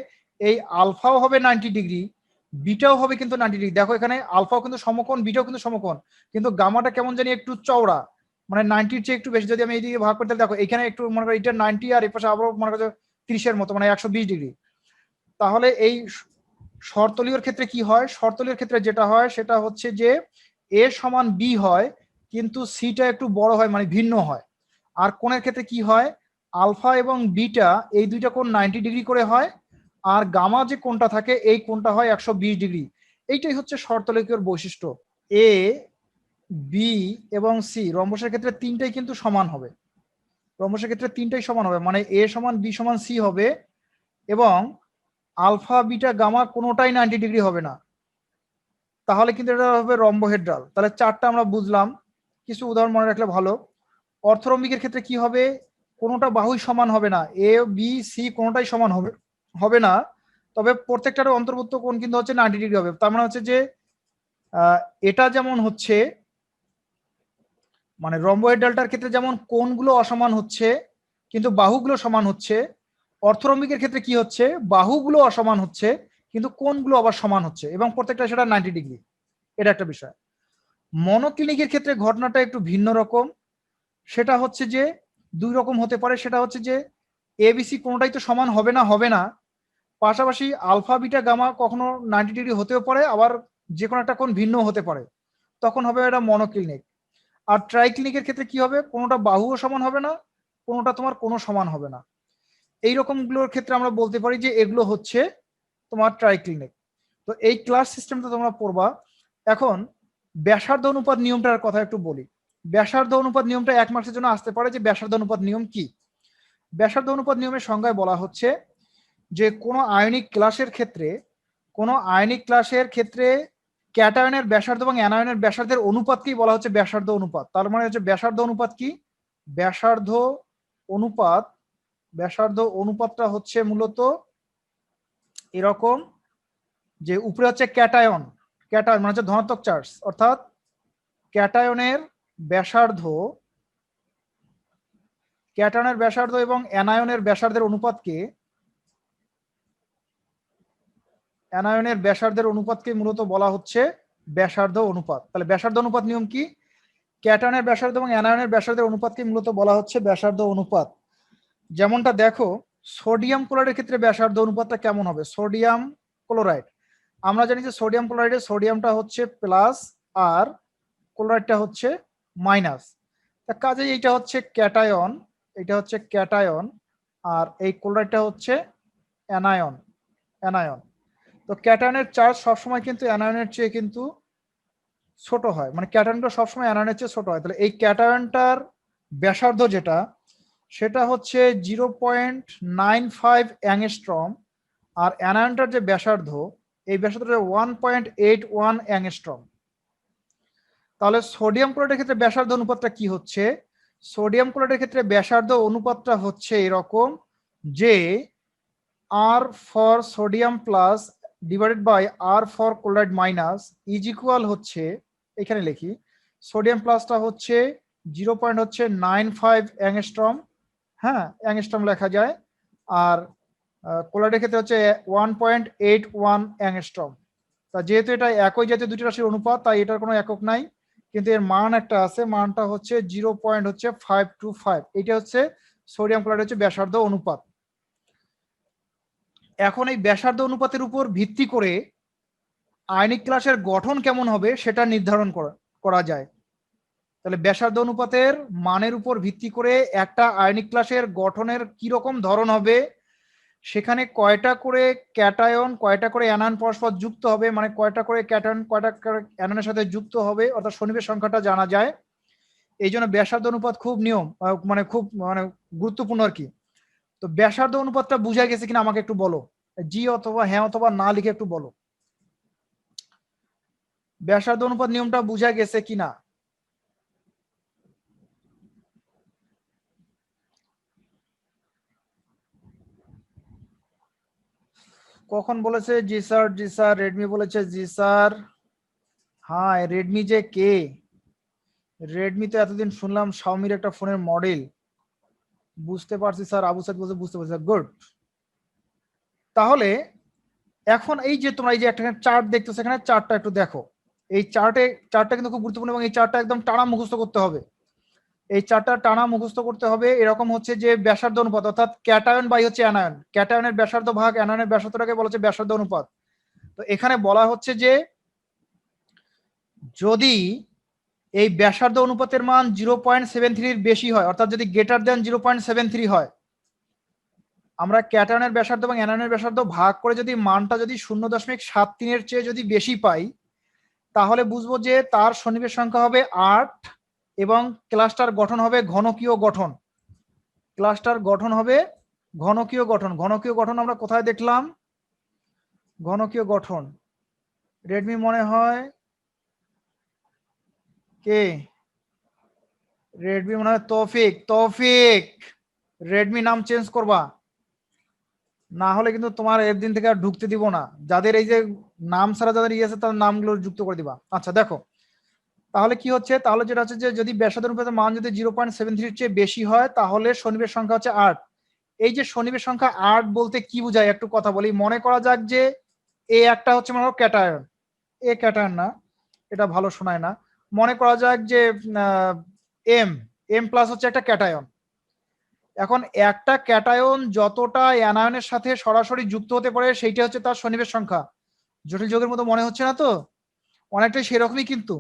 এই আলফাও হবে 90 ডিগ্রি, বিটাও হবে কিন্তু 90 ডিগ্রি। দেখো এখানে আলফাও কিন্তু সমকোণ, বিটাও কিন্তু সমকোণ, কিন্তু গামাটা কেমন জানি একটু চওড়া, মানে 90-র চেয়ে একটু বেশি। যদি আমি এইদিকে ভাগ করতে, দেখো এখানে একটু মনে করো এটা 90 আর এই পাশে আবারও মনে করো 30-এর মতো, মানে 120 ডিগ্রি। তাহলে এই শর্তলীয়র ক্ষেত্রে কি হয়, শর্তলীয়র ক্ষেত্রে যেটা হয় সেটা হচ্ছে যে এ সমান বি হয়, কিন্তু সিটা একটু বড় হয়, মানে ভিন্ন হয়। আর কোণের ক্ষেত্রে কি হয়, আলফা এবং বিটা এই দুইটা কোণ 90 ডিগ্রি করে হয়, আর গামা যে কোণটা থাকে এই কোণটা হয় 120 ডিগ্রি। এইটাই হচ্ছে শর্তলেখীয় বৈশিষ্ট্য। এ, বি এবং সি রম্বসের ক্ষেত্রে তিনটাই কিন্তু সমান হবে, রম্বসের ক্ষেত্রে তিনটাই সমান হবে, মানে এ সমান বি সমান সি হবে, এবং আলফা বিটা গামা কোনোটাই 90 ডিগ্রি হবে না। তাহলে কিন্তু এটা হবে রম্বোহেড্রাল। তাহলে চারটা আমরা বুঝলাম, কিছু উদাহরণ মনে রাখলে ভালো। অর্থরম্বিকের ক্ষেত্রে কি হবে, কোনোটা বাহুই সমান হবে না, এ বি সি কোনোটাই সমান হবে হবে না, তবে প্রত্যেকটার অন্তর্ভুক্ত কোণ কিন্তু হচ্ছে 90 ডিগ্রি হবে। তার মানে হচ্ছে যে এটা যেমন হচ্ছে, মানে রম্বোহেড্রালটার ক্ষেত্রে যেমন কোণগুলো অসমান হচ্ছে কিন্তু বাহুগুলো সমান হচ্ছে, অর্থরম্বিকের ক্ষেত্রে কি হচ্ছে, বাহুগুলো অসমান হচ্ছে কিন্তু কোণগুলো আবার সমান হচ্ছে, এবং প্রত্যেকটা সেটা 90 ডিগ্রি। এটা একটা বিষয়। মনোক্লিনিকের ক্ষেত্রে ঘটনাটা একটু ভিন্ন রকম, সেটা হচ্ছে যে দুই রকম হতে পারে। সেটা হচ্ছে যে এবিসি কোনোটাই তো সমান হবে না, পাশাপাশি আলফা বিটা গামা কখনো 90 ডিগ্রি হতেও পারে, আবার যে কোনো একটা কোণ ভিন্ন হতে পারে, তখন হবে এটা মনোক্লিনিক। আর ট্রাইক্লিনিকের ক্ষেত্রে কি হবে, কোনোটা বাহুও সমান হবে না, কোনোটা তোমার কোনো সমান হবে না। এই রকমগুলোর ক্ষেত্রে আমরা বলতে পারি যে এগুলো হচ্ছে তোমার ট্রাইক্লিনিক। তো এই ক্লাস সিস্টেমটা তোমরা পড়বা। এখন ব্যাসার্ধ অনুপাত নিয়মটার কথা একটু বলি। ব্যাসার্ধ অনুপাত নিয়মটা 1 মার্কসের জন্য আসতে পারে, যে ব্যাসার্ধ অনুপাত নিয়ম কি। ব্যাসার্ধ অনুপাত নিয়মের সংজ্ঞায় বলা হচ্ছে যে কোনো আয়নিক ক্লাসের ক্ষেত্রে ক্যাটায়নের ব্যাসার্ধ এবং অ্যানায়নের ব্যাসার্ধের অনুপাতকেই বলা হচ্ছে ব্যাসার্ধ অনুপাত। তার মানে হচ্ছে ব্যাসার্ধ অনুপাত কি, ব্যাসার্ধ অনুপাত, ব্যাসার্ধ অনুপাতটা হচ্ছে মূলত এরকম যে উপরে হচ্ছে ক্যাটায়ন, ক্যাটায়ন মানে হচ্ছে ধনাত্মক চার্জ, অর্থাৎ ক্যাটায়নের ব্যাসার্ধ, ক্যাটায়নের ব্যাসার্ধ এবং অ্যানায়নের ব্যাসার্ধের অনুপাতকে, অ্যানায়নের ব্যাসার্ধের অনুপাতকে মূলত বলা হচ্ছে ব্যাসার্ধ অনুপাত। তাহলে ব্যাসার্ধ অনুপাত নিয়ম কি, ক্যাটায়নের ব্যাসার্ধ এবং অ্যানায়নের ব্যাসার্ধের অনুপাতকে মূলত বলা হচ্ছে ব্যাসার্ধ অনুপাত। যেমনটা দেখো সোডিয়াম ক্লোরাইডের ক্ষেত্রে ব্যাসার্ধ অনুপাতটা কেমন হবে, সোডিয়াম ক্লোরাইড, আমরা জানি যে সোডিয়াম ক্লোরাইডে সোডিয়ামটা হচ্ছে প্লাস আর ক্লোরাইডটা হচ্ছে মাইনাস। তা কাজে এটা হচ্ছে ক্যাটায়ন, এটা হচ্ছে ক্যাটায়ন, আর এই ক্লোরাইডটা হচ্ছে অ্যানায়ন। অ্যানায়ন। তো ক্যাটায়নের চার্জ সবসময় কিন্তু অ্যানায়নের চেয়ে কিন্তু ছোট হয়, মানে ক্যাটায়নটা সবসময় অ্যানায়নের চেয়ে ছোট হয়। তাহলে এই ক্যাটায়নটার ব্যাসার্ধ যেটা, সেটা হচ্ছে 0.95 অ্যাংস্ট্রম, আর অ্যানায়নটার যে ব্যাসার্ধ, এই ব্যাসার্ধটা 1.81 অ্যাংস্ট্রম। তাহলে সোডিয়াম ক্লোরাইডের ক্ষেত্রে ব্যাসার্ধ অনুপাতটা কি হচ্ছে? সোডিয়াম ক্লোরাইডের ক্ষেত্রে ব্যাসার্ধ অনুপাতটা হচ্ছে এরকম যে R for sodium plus divided by R for chloride minus is equal হচ্ছে, এখানে লিখি সোডিয়াম প্লাসটা হচ্ছে 0.95 অ্যাংস্ট্রম, হ্যাঁ অ্যাংস্ট্রম লেখা যায়, আর ক্লোরাইডের ক্ষেত্রে হচ্ছে 1.81 অ্যাংস্ট্রম। তা যেহেতু এটা একই জাতীয় দুটি রাশির অনুপাত, তাই এটার কোনো একক নাই, কিন্তু এর মান একটা আছে, মানটা হচ্ছে 0.525। এটা হচ্ছে সোডিয়াম ক্লোরাইড হচ্ছে ব্যাসার্ধ অনুপাত। এখন এই ব্যাসার্ধ অনুপাতের উপর ভিত্তি করে আয়নিক ক্লাসের গঠন কেমন হবে সেটা নির্ধারণ করা যায়। তাহলে ব্যাসার্ধ অনুপাতের মানের উপর ভিত্তি করে একটা আয়নিক ক্লাসের গঠনের কি রকম ধরন হবে, সেখানে কয়টা করে ক্যাটায়ন কয়টা করে অ্যানায়ন পরস্পর যুক্ত হবে, মানে কয়টা করে ক্যাটায়ন কয়টা করে অ্যানায়নের সাথে যুক্ত হবে, অর্থাৎ সন্নিবেশ সংখ্যাটা জানা যায়। এই জন্য ব্যাসার্ধ অনুপাত খুব নিয়ম, মানে খুব মানে গুরুত্বপূর্ণ আর কি। তো ব্যাসার্ধ অনুপাতটা বুঝা গেছে কিনা আমাকে একটু বলো, জি অথবা হ্যাঁ অথবা না লিখে একটু বলো। ব্যাসার্ধ অনুপাত নিয়মটা বুঝা গেছে কিনা? কখন বলেছে জি স্যার, জি স্যার? রেডমি বলেছে জি স্যার। হ্যাঁ, রেডমি যে কে? রেডমি তো এতদিন শুনলাম শাওমির একটা ফোনের মডেল। বুঝতে পারছি স্যার, আবু সাইদ বলছে বুঝতে পারছি, গুড। তাহলে এখন এই যে তোমরা এই যে একটা চার্ট দেখতেছো, এখানে চার্টটা একটু দেখো। এই চার্টটা কিন্তু খুব গুরুত্বপূর্ণ, এবং এই চার্টটা একদম টানা মুখস্থ করতে হবে। এই চার্টটা টানা মুখস্থ করতে হবে। এরকম হচ্ছে যে ব্যাসার্ধ অনুপাত, অর্থাৎ ক্যাটায়ন বাই হচ্ছে অ্যানায়ন, ক্যাটায়নের ব্যাসার্ধ ভাগ অ্যানায়নের ব্যাসার্ধটাকে বলা হচ্ছে ব্যাসার্ধ অনুপাত। তো এখানে বলা হচ্ছে যে যদি এই ব্যাসার্ধ অনুপাতের মান 0.73 বেশি হয়, অর্থাৎ যদি গ্রেটার দেন 0.73 হয়, আমরা ক্যাটায়নের ব্যাসার্ধ এবং অ্যানায়নের ব্যাসার্ধ ভাগ করে যদি মানটা যদি 0.73 এর চেয়ে যদি বেশি পাই, তাহলে বুঝবো যে তার সন্নিবেশ সংখ্যা হবে 8 এবং ক্লাস্টার গঠন হবে ঘনকীয় গঠন। ক্লাস্টার গঠন হবে ঘনকীয় গঠন। ঘনকীয় গঠন আমরা কোথায় দেখলাম? ঘনকীয় গঠন রেডমি মনে হয় কে? রেডমি মনে হয় তৌফিক। তৌফিক, রেডমি নাম চেঞ্জ করবা, না হলে কিন্তু তোমার এর দিন থেকে আর ঢুকতে দিব না। যাদের এই যে নাম ছাড়া যাদের ইয়ে আছে তার নামগুলো যুক্ত করে দিবা। আচ্ছা দেখো, তাহলে কি হচ্ছে, তাহলে যেটা হচ্ছে যে যদি ব্যাসার্ধ অনুপাতের মান যদি 0.73 চেয়ে বেশি হয়, তাহলে সন্নিবেশ সংখ্যা হচ্ছে 8। এই যে সন্নিবেশ সংখ্যা 8 বলতে কি বোঝায় একটু কথা বলি। মনে করা যাক যে এ একটা হচ্ছে মনে করো ক্যাটায়ন, এ ক্যাটায়ন না, এটা ভালো শোনায় না। মনে করা যাক যে এম, এম প্লাস হচ্ছে একটা ক্যাটায়ন। এখন একটা ক্যাটায়ন যতটা অ্যানায়নের সাথে সরাসরি যুক্ত হতে পারে সেইটা হচ্ছে তার সন্নিবেশ সংখ্যা। জটিল যোগের মতো মনে হচ্ছে না তো? অনেকটাই সেরকমই কিন্তু।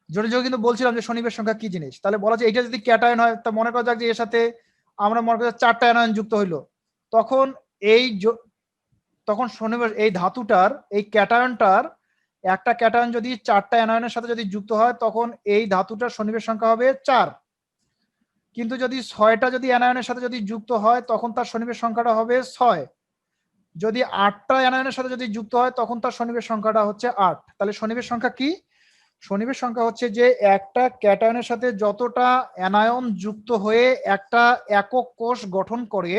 জটিল যোগ কিন্তু বলছিলাম যে সন্নিবেশ সংখ্যা কি জিনিস। তাহলে বলা যায় এটা যদি ক্যাটায়ন হয়, তা মনে করা যাক যে এর সাথে আমরা মনে করি 4টা অ্যানায়ন যুক্ত হইলো, তখন এই তখন সন্নিবেশ এই ধাতুটার এই ক্যাটায়নটার একটা ক্যাটায়ন যদি 4টা অ্যানায়নের সাথে যদি যুক্ত হয়, তখন এই ধাতুটার সন্নিবেশ সংখ্যা হবে 4। কিন্তু যদি 6টা যদি অ্যানায়নের সাথে যদি যুক্ত হয়, তখন তার সন্নিবেশ সংখ্যাটা হবে 6। যদি 8টা অ্যানায়নের সাথে যদি যুক্ত হয়, তখন তার সন্নিবেশ সংখ্যাটা হচ্ছে 8। তাহলে সন্নিবেশ সংখ্যা কি? সন্নিবেশ সংখ্যা হচ্ছে যে একটা ক্যাটায়নের সাথে যতটা অ্যানায়ন যুক্ত হয়ে একটা একক কোষ গঠন করে,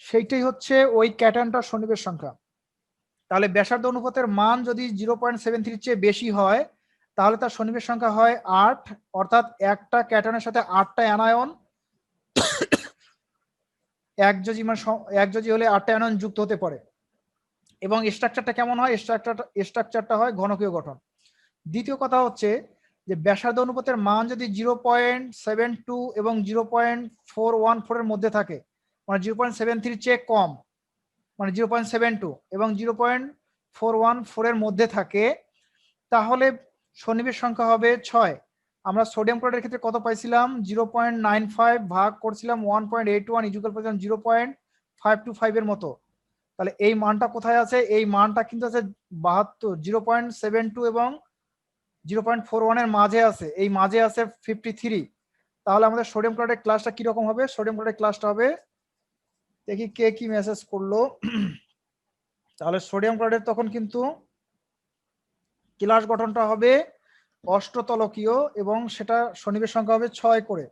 সেইটাই হচ্ছে ওই ক্যাটায়নটার সন্নিবেশ সংখ্যা। তাহলে ব্যাসার্ধ অনুপাতের মান যদি 0.73 চেয়ে বেশি হয়, তাহলে তার সন্নিবেশ সংখ্যা হয় 8, অর্থাৎ একটা ক্যাটায়নের সাথে 8টা অ্যানায়ন একযোজি, মানে একযোজি হলে 8টা অ্যানায়ন যুক্ত হতে পারে। এবং স্ট্রাকচারটা কেমন হয়? স্ট্রাকচারটা হয় ঘনকীয় গঠন। দ্বিতীয় কথা হচ্ছে যে ব্যাসার্ধ অনুপাতের মান যদি 0.72 এবং 0.414 এর মধ্যে থাকে, মানে 0.73 চেয়ে কম, মানে 0.72 এবং 414 এর মধ্যে থাকে তাহলে সন্নিবেশ সংখ্যা হবে 6। আমরা সোডিয়াম ক্লোরাইডের ক্ষেত্রে কত পাইছিলাম 0.95 ভাগ করছিলাম 1.81 ইকুয়াল পাইছিলাম 0.525 এর মতো। তাহলে এই মানটা কোথায় আছে, এই মানটা কিন্তু আছে 72 0.72 এবং 0.41 এর মাঝে আছে, এই মাঝে আছে 53। তাহলে আমাদের সোডিয়াম ক্লোরাইডের ক্লাসটা কি রকম হবে, সোডিয়াম ক্লোরাইডের ক্লাসটা হবে, দেখি কে কি মেসেজ করলো। তাহলে সোডিয়াম ক্লোরাইডের তখন কিন্তু ক্লাস গঠনটা হবে অষ্টতলকীয় এবং সেটা সন্নিবেশ সংখ্যা হবে 6 করে,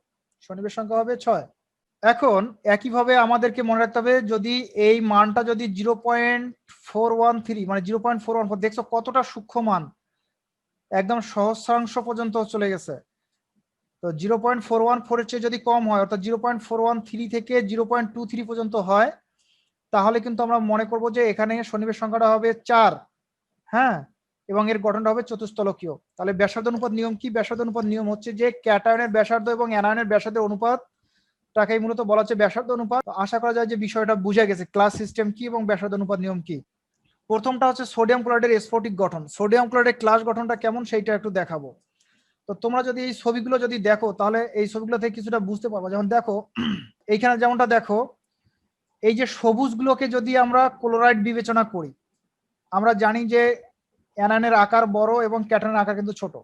সন্নিবেশ সংখ্যা হবে 6। এখন একইভাবে আমাদেরকে মনে রাখতে হবে যদি এই মানটা যদি 0.413 মানে 0.414, দেখছো কতটা সূক্ষ্ম মান, একদম সহস্রাংশ পর্যন্ত চলে গেছে। তো 0.414 এর চেয়ে যদি কম হয় অর্থাৎ 0.413 থেকে 0.23 পর্যন্ত হয় তাহলে কিন্তু আমরা মনে করব যে এখানে সন্নিবেশ সংখ্যাটা হবে 4। হ্যাঁ, এবং এর গঠনটা হবে চতুস্তলকীয়। তাহলে ব্যাসার্ধ অনুপাত নিয়ম কি, ব্যাসার্ধ অনুপাত নিয়ম হচ্ছে যে ক্যাটায়নের ব্যাসার্ধ এবং অ্যানায়নের ব্যাসার্ধের অনুপাতটাকেই মূলত বলা হচ্ছে ব্যাসার্ধ অনুপাত। আশা করা যায় যে বিষয়টা বুঝে গেছে ক্লাস সিস্টেম কি এবং ব্যাসার্ধ অনুপাত নিয়ম কি। প্রথমটা হচ্ছে সোডিয়াম ক্লোরাইডের স্ফটিক গঠন, সোডিয়াম ক্লোরাইডের ক্লাস গঠনটা কেমন সেইটা একটু দেখাবো। তো তোমরা যদি এই ছবিগুলো যদি দেখো তাহলে এই ছবিগুলো থেকে কিছুটা বুঝতে পারবো। যেমন দেখো এইখানে যেমনটা দেখো, এই যে সবুজগুলোকে যদি আমরা ক্লোরাইড বিবেচনা করি, আমরা জানি যে অ্যানায়নের আকার বড় এবং ক্যাটায়নের আকার কিন্তু ছোট,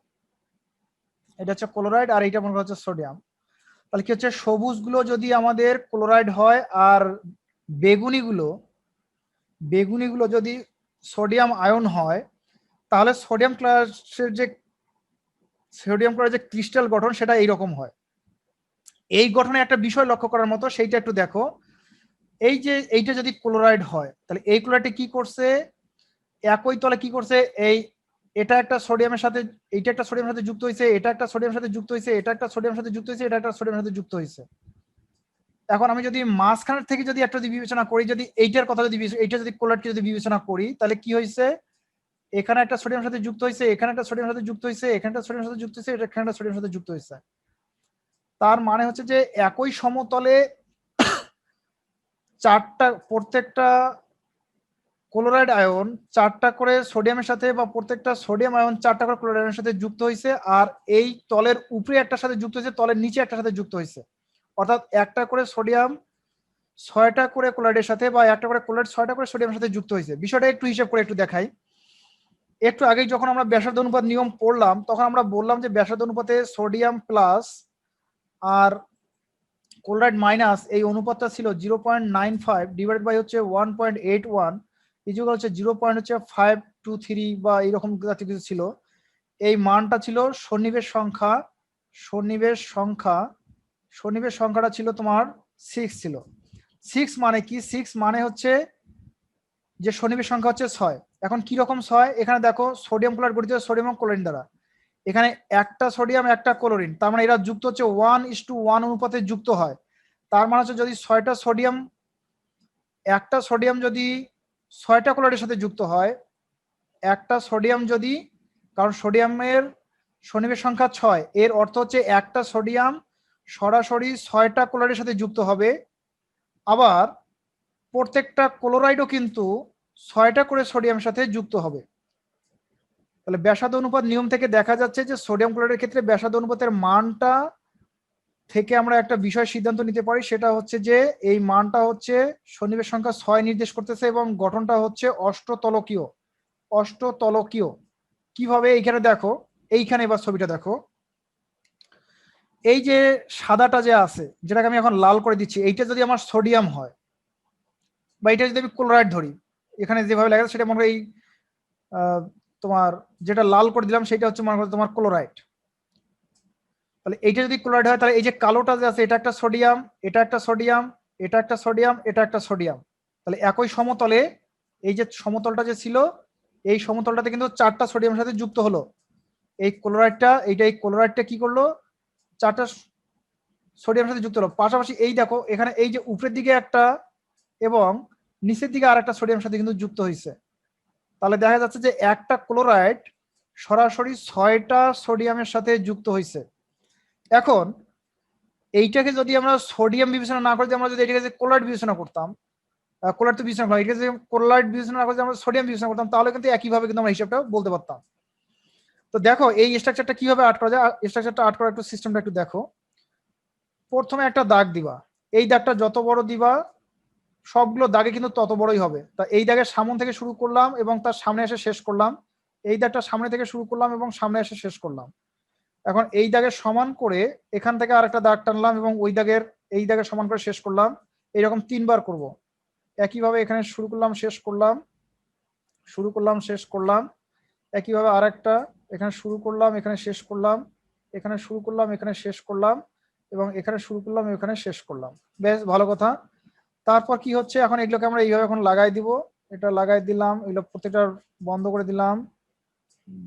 এটা হচ্ছে ক্লোরাইড আর এইটা মনে করা হচ্ছে সোডিয়াম। তাহলে কি হচ্ছে, সবুজগুলো যদি আমাদের ক্লোরাইড হয় আর বেগুনিগুলো যদি সোডিয়াম আয়ন হয় তাহলে সোডিয়াম ক্লোরাইডের যে ক্রিস্টাল গঠন সেটা এইরকম হয়। এই গঠনে একটা বিষয় লক্ষ্য করার মতো, সেইটা একটু দেখো। এই যে এইটা যদি ক্লোরাইড হয় তাহলে এই ক্লোরাইডটা কি করছে, একই তলে কি করছে, এটা একটা সোডিয়ামের সাথে, এইটা একটা সোডিয়ামের সাথে যুক্ত হয়েছে, এটা একটা সোডিয়ামের সাথে যুক্ত হয়েছে, এটা একটা সোডিয়ামের সাথে যুক্ত হয়েছে, এটা একটা সোডিয়ামের সাথে যুক্ত হয়েছে। এখন আমি যদি মাঝখানের থেকে যদি একটা যদি বিবেচনা করি, যদি এইটার কথা যদি এইটা যদি ক্লোরাইডকে যদি বিবেচনা করি তাহলে কি হয়েছে, এখানে একটা সোডিয়ামের সাথে যুক্ত হয়েছে, এখানে একটা সোডিয়ামের সাথে যুক্ত হয়েছে, এখানে একটা সোডিয়ামের সাথে যুক্ত হয়েছে, এখানে একটা সোডিয়ামের সাথে যুক্ত হয়েছে। তার মানে হচ্ছে যে একই সমতলে প্রত্যেকটা ক্লোরাইড আয়ন 4টা করে সোডিয়ামের সাথে, বা প্রত্যেকটা সোডিয়াম আয়ন 4টা করে ক্লোরাইড আয়নের সাথে যুক্ত হয়েছে, আর এই তলের উপরে একটার সাথে যুক্ত হয়েছে, তলের নিচে একটার সাথে যুক্ত হয়েছে। অর্থাৎ একটা করে সোডিয়াম 6টা করে ক্লোরাইডের সাথে, বা একটা করে ক্লোরাইড 6টা করে সোডিয়ামের সাথে যুক্ত হয়েছে। বিষয়টা একটু হিসাব করে একটু দেখাই। একটু আগেই যখন আমরা ব্যাসার্ধ অনুপাত নিয়ম পড়লাম তখন আমরা বললাম যে ব্যাসার্ধ অনুপাতে সোডিয়াম প্লাস আর ক্লোরাইড মাইনাস এই অনুপাতটা ছিল 0.95 ডিভাইডেড বাই হচ্ছে 1.81 ইকুয়াল হচ্ছে 0.523 বা এইরকম জাতীয় কিছু ছিল। এই মানটা ছিল সন্নিবেশ সংখ্যাটা ছিল তোমার 6 ছিল। 6 মানে কি, 6 মানে হচ্ছে যে সন্নিবেশ সংখ্যা হচ্ছে 6। এখন কি রকম 6, এখানে দেখো সোডিয়াম ক্লোরাইড গঠিত সোডিয়াম এবং ক্লোরিন দ্বারা, এখানে একটা সোডিয়াম একটা ক্লোরিন, তার মানে এরা যুক্ত হচ্ছে 1:1 অনুপাতে যুক্ত হয়। তার মানে হচ্ছে যদি 6টা সোডিয়াম, একটা সোডিয়াম যদি 6টা ক্লোরাইডের সাথে যুক্ত হয়, একটা সোডিয়াম যদি, কারণ সোডিয়ামের সন্নিবেশ সংখ্যা 6, এর অর্থ হচ্ছে একটা সোডিয়াম সরাসরি 6টা ক্লোরাইডের সাথে যুক্ত হবে। আবার প্রত্যেকটা ক্লোরাইডও কিন্তু 6টা করে সোডিয়ামের সাথে যুক্ত হবে। তাহলে ব্যাসার্ধ অনুপাত নিয়ম থেকে দেখা যাচ্ছে যে সোডিয়াম ক্লোরাইডের ক্ষেত্রে ব্যাসার্ধ অনুপাতের মানটা থেকে আমরা একটা বিষয় সিদ্ধান্ত নিতে পারি, সেটা হচ্ছে যে এই মানটা হচ্ছে সন্নিবেশ সংখ্যা 6 নির্দেশ করতেছে এবং গঠনটা হচ্ছে অষ্টতলকীয়। কিভাবে, এইখানে দেখো, এইখানে এবার ছবিটা দেখো, এই যে সাদাটা যে আছে যেটাকে আমি এখন লাল করে দিচ্ছি, এইটা যদি আমার সোডিয়াম হয় বা এটা যদি আমি ক্লোরাইড ধরি, এখানে যেভাবে লেখা আছে সেটা মনে হয় এই তোমার যেটা লাল করে দিলাম সেটা হচ্ছে মনে করো তোমার ক্লোরাইড। তাহলে এইটা যদি ক্লোরাইড হয় তাহলে এই যে কালোটা যে আছে এটা একটা সোডিয়াম, এটা একটা সোডিয়াম, এটা একটা সোডিয়াম, এটা একটা সোডিয়াম। তাহলে একই সমতলে এই যে সমতলটা যে ছিল এই সমতলটাতে কিন্তু 4টা সোডিয়ামের সাথে যুক্ত হলো। এই ক্লোরাইডটা কি করলো, 4টা সোডিয়ামের সাথে যুক্ত হলো। পাশাপাশি এই দেখো এখানে এই যে উপরের দিকে একটা এবং নিচের দিকে আর একটা সোডিয়ামের সাথে কিন্তু যুক্ত হয়েছে। তাহলে দেখা যাচ্ছে যে একটা ক্লোরাইড সরাসরি 6টা সোডিয়ামের সাথে যুক্ত হয়েছে। এখন এইটাকে যদি আমরা সোডিয়াম বিবেচনা না করে আমরা যদি এটাকে ক্লোরাইড বিবেচনা করতাম ক্লোরাইড তো বিবেচনা করলাম, এটা যে ক্লোরাইড বিবেচনা না করে আমরা সোডিয়াম বিবেচনা করতাম তাহলে কিন্তু একইভাবে কিন্তু আমরা হিসাবটা বলতে পারতাম। তো দেখো এই স্ট্রাকচারটা কিভাবে আর্ট করা যায়, স্ট্রাকচারটা আর্ট করার একটু সিস্টেমটা একটু দেখো। প্রথমে একটা দাগ দিবা, এই দাগটা যত বড় দিবা সবগুলো দাগে কিন্তু তত বড়ই হবে। তা এই দাগের সামনে থেকে শুরু করলাম এবং তার সামনে এসে শেষ করলাম, এই দাগটা সামনে থেকে শুরু করলাম এবং সামনে এসে শেষ করলাম। এখন এই দাগের সমান করে এখান থেকে আরেকটা দাগ টানলাম এবং ওই দাগের এই দাগের সমান করে শেষ করলাম। এইরকম 3বার করব। একইভাবে এখানে শুরু করলাম শেষ করলাম, শুরু করলাম শেষ করলাম। একইভাবে আরেকটা এখানে শুরু করলাম এখানে শেষ করলাম, এখানে শুরু করলাম এখানে শেষ করলাম এবং এখানে শুরু করলাম এখানে শেষ করলাম। বেশ ভালো কথা। তারপর কি হচ্ছে, এখন এগুলোকে আমরা এইভাবে এখন লাগাই দিব। এটা লাগাই দিলাম, এগুলো প্রত্যেকটা বন্ধ করে দিলাম,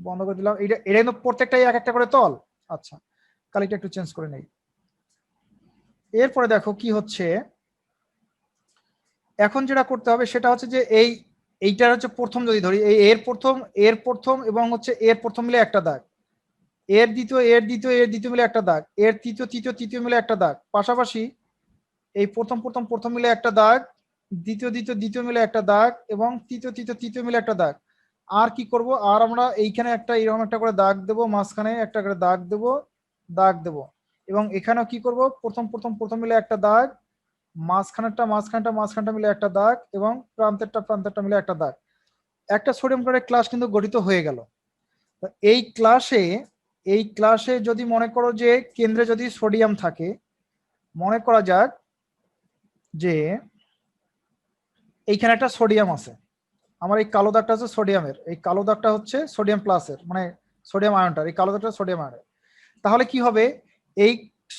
বন্ধ করে দিলাম। এটা এটা কিন্তু প্রত্যেকটাই এক একটা করে তল। আচ্ছা, কালিটা একটু চেঞ্জ করে নেই। এরপরে দেখো কি হচ্ছে, এখন যেটা করতে হবে সেটা হচ্ছে যে এইটার হচ্ছে প্রথম যদি ধরি, এই এর প্রথম এবং হচ্ছে এর প্রথম মিলে একটা দাগ, এর দ্বিতীয় এর দ্বিতীয় এর দ্বিতীয় মিলে একটা দাগ, এর তৃতীয় তৃতীয় তৃতীয় মিলে একটা দাগ, পাশাপাশি এই প্রথম প্রথম প্রথম মিলে একটা দাগ, দ্বিতীয় দ্বিতীয় দ্বিতীয় মিলে একটা দাগ এবং তৃতীয় তৃতীয় তৃতীয় মিলে একটা দাগ। আর কি করব, আর আমরা এইখানে একটা এরকম একটা করে দাগ দেব, মাঝখানে একটা করে দাগ দেব, দাগ দেব এবং এখানেও কি করব, প্রথম প্রথম প্রথম মিলে একটা দাগ, মাঝখানটা মিলে একটা দাগ এবং প্রান্তেরটা মিলে একটা দাগ। একটা সোডিয়াম ক্লোরাইড ক্লাস কিন্তু গঠিত হয়ে গেল। এই ক্লাসে যদি মনে করো যে কেন্দ্রে যদি সোডিয়াম থাকে, মনে করা যাক যে এইখানে একটা সোডিয়াম আছে, আমার এই কালো দাগটা হচ্ছে সোডিয়ামের, এই কালো দাগটা হচ্ছে সোডিয়াম প্লাসের মানে সোডিয়াম আয়নটার, এই কালো দাগটা সোডিয়াম আয়নের। তাহলে কি হবে, এই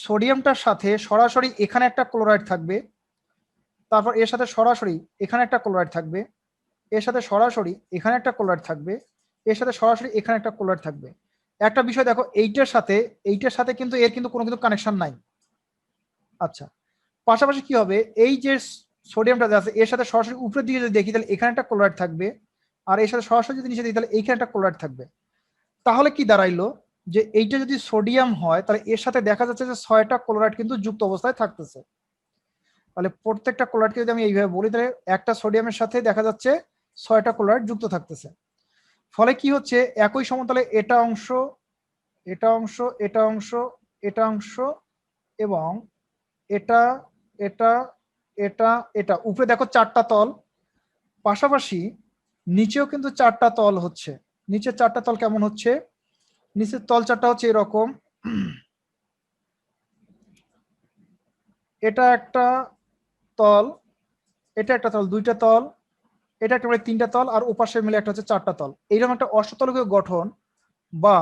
সোডিয়ামটার সাথে সরাসরি এখানে একটা ক্লোরাইড থাকবে, তারপর এর সাথে সরাসরি এখানে একটা ক্লোরাইড থাকবে, এর সাথে সরাসরি এখানে একটা ক্লোরাইড থাকবে, এর সাথে সরাসরি এখানে একটা ক্লোরাইড থাকবে। একটা বিষয় দেখো, এইটার সাথে কিন্তু এর কিন্তু কোনো কিন্তু কানেকশন নাই। আচ্ছা, পাশাপাশি কি হবে, এই যে সোডিয়ামটা আছে এর সাথে সরাসরি উপরের দিকে যদি দেখি তাহলে এখানে একটা ক্লোরাইড থাকবে, আর এর সাথে সরাসরি যদি নিচে দেখি তাহলে এইখানে একটা ক্লোরাইড থাকবে। তাহলে কি দাঁড়াইলো, যে এইটা যদি সোডিয়াম হয় তাহলে এর সাথে দেখা যাচ্ছে যে 6টা ক্লোরাইড কিন্তু যুক্ত অবস্থায় থাকতেছে। তাহলে প্রত্যেকটা ক্লোরাইডকে যদি আমি এইভাবে বলি তাহলে একটা সোডিয়ামের সাথে দেখা যাচ্ছে 6টা ক্লোরাইড যুক্ত থাকতেছে। ফলে কি হচ্ছে, একই সমতলে এটা অংশ, এটা অংশ, এটা অংশ, এটা অংশ এবং এটা এটা এটা এটা উপরে দেখো 4টা তল, পাশাপাশি নিচেও কিন্তু 4টা তল হচ্ছে। নিচের 4টা তল কেমন হচ্ছে, নিচের তল 4টা হচ্ছে এরকম, এটা একটা তল, এটা একটা তল, 2টা তল, এটা একটা 3টা তল আর ওপাশে মিলে একটা হচ্ছে 4টা তল। এইরকম একটা অষ্টতলকীয় গঠন, বা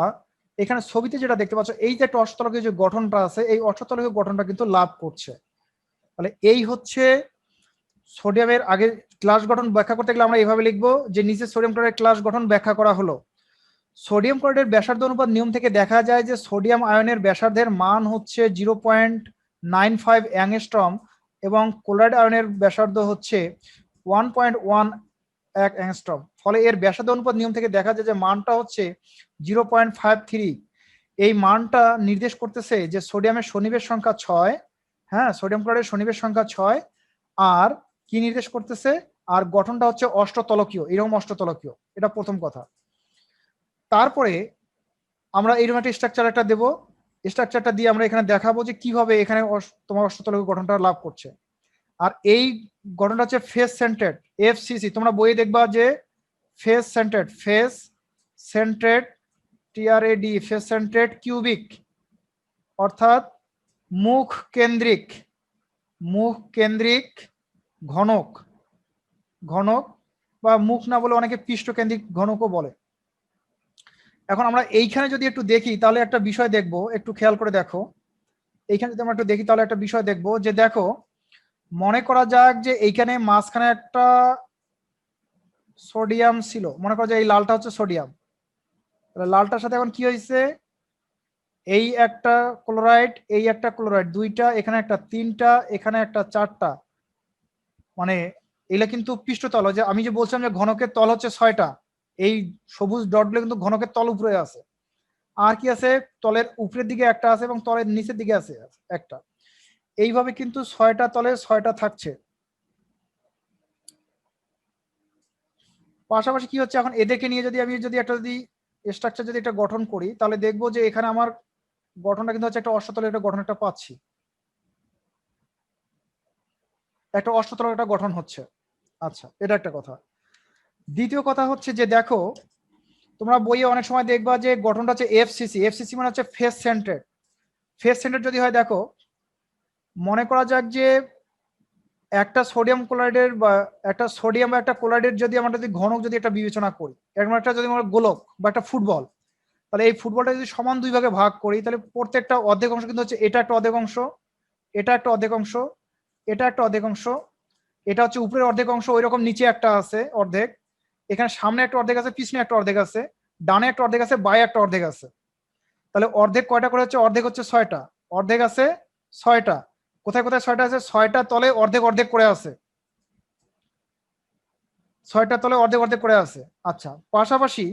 এখানে ছবিতে যেটা দেখতে পাচ্ছ এই যে একটা অষ্টতলকীয় যে গঠনটা আছে এই অষ্টতলকীয় গঠনটা কিন্তু লাভ করছে। তাহলে এই হচ্ছে সোডিয়ামের আগে ক্লাস গঠন ব্যাখ্যা করতে গেলে আমরা এইভাবে লিখবো যে নিচে সোডিয়াম ক্লোরাইড ক্লাস গঠন ব্যাখ্যা করা হলো। সোডিয়াম ক্লোরাইডের ব্যাসার্ধ অনুপাত নিয়ম থেকে দেখা যায় যে সোডিয়াম আয়নের ব্যাসার্ধের মান হচ্ছে 0.95 অ্যাংস্ট্রম এবং ক্লোরাইড আয়নের ব্যাসার্ধ হচ্ছে 1.1 অ্যাংস্ট্রম। ফলে এর ব্যাসার্ধ অনুপাত নিয়ম থেকে দেখা যায় যে মানটা হচ্ছে 0.53। এই মানটা নির্দেশ করতেছে যে সোডিয়ামের সনিবেশ সংখ্যা 6, হ্যাঁ সোডিয়াম ক্লোরাইডের সনিবেশ সংখ্যা 6, আর কি নির্দেশ করতেছে, আর গঠনটা হচ্ছে অষ্টতলকীয়, এরকম অষ্টতলকীয়, এটা প্রথম কথা। তারপরে আমরা এইরকম একটা স্ট্রাকচার একটা দেবো, স্ট্রাকচারটা দিয়ে আমরা এখানে দেখাবো যে কিভাবে এখানে তোমার অষ্টতলকীয় গঠনটা লাভ করছে। আর এই গঠনটা হচ্ছে ফেস সেন্টারেড, এফসিসি, তোমরা বইয়ে দেখবা যে ফেস সেন্টারেড টিআরএডি, ফেস সেন্টারেড কিউবিক, অর্থাৎ মুখ কেন্দ্রিক ঘনক, বা মুখ না বলে অনেকে পৃষ্ঠকেন্দ্রিক ঘনকও বলে। এখন আমরা এইখানে যদি একটু দেখি তাহলে একটা বিষয় দেখবো, একটু খেয়াল করে দেখো, এইখানে যদি আমরা একটু দেখি তাহলে একটা বিষয় দেখবো যে দেখো, মনে করা যাক যে এইখানে মাঝখানে একটা সোডিয়াম ছিল, মনে করা যায় এই লালটা হচ্ছে সোডিয়াম, লালটার সাথে এখন কি হয়েছে, এই একটা ক্লোরাইড, এই একটা ক্লোরাইড, 2টা, এখানে একটা 3টা, এখানে একটা 4টা, মানে এগুলা কিন্তু পৃষ্ঠতল, যে আমি যে বলছিলাম যে ঘনকের তল হচ্ছে 6টা, এই সবুজ ডটগুলো কিন্তু ঘনকের তল উপরে আছে। আর কি আছে, তলের উপরের দিকে একটা আছে এবং তলের নিচের দিকে আছে একটা। এইভাবে কিন্তু 6টা তলে 6টা থাকছে। পাশাপাশি কি হচ্ছে, এখন এদেরকে নিয়ে যদি আমি যদি স্ট্রাকচার যদি একটা গঠন করি, তাহলে দেখবো যে এখানে আমার গঠনটা কিন্তু হচ্ছে একটা অষ্টতলের একটা গঠন একটা পাচ্ছি, একটা অষ্টতলের একটা গঠন হচ্ছে। আচ্ছা, এটা একটা কথা। দ্বিতীয় কথা হচ্ছে যে দেখো, তোমরা বইয়ে অনেক সময় দেখবা যে গঠনটা হচ্ছে এফসিসি। এফসিসি মানে হচ্ছে ফেস সেন্টারেড। ফেস সেন্টারেড যদি হয়, দেখো মনে করা যাক যে একটা সোডিয়াম ক্লোরাইডের বা একটা সোডিয়াম বা একটা ক্লোরাইডের যদি আমরা যদি ঘনক যদি একটা বিবেচনা করি, এরকম একটা যদি আমরা গোলক বা একটা ফুটবল, তাহলে এই ফুটবলটা যদি সমান দুই ভাগে ভাগ করি, তাহলে প্রত্যেকটা অর্ধেক অংশ কিন্তু হচ্ছে এটা একটা অর্ধেক অংশ, এটা একটা অর্ধেক অংশ, এটা একটা অর্ধেক অংশ, এটা হচ্ছে উপরের অর্ধেক অংশ, ওই রকম নিচে একটা আছে অর্ধেক, এখানে সামনে একটা অর্ধেক আছে, পিছনে একটা অর্ধেক আছে, ডানে একটা অর্ধেক আছে, বায়ে একটা অর্ধেক আছে। তাহলে অর্ধেক কয়টা করে হচ্ছে? অর্ধেক হচ্ছে 6টা, অর্ধেক আছে 6টা। কোথায় কোথায় 6টা আছে? 6টা তলে অর্ধেক অর্ধেক করে আছে, 6টা তলে অর্ধেক অর্ধেক করে আছে। আচ্ছা, পাশাপাশি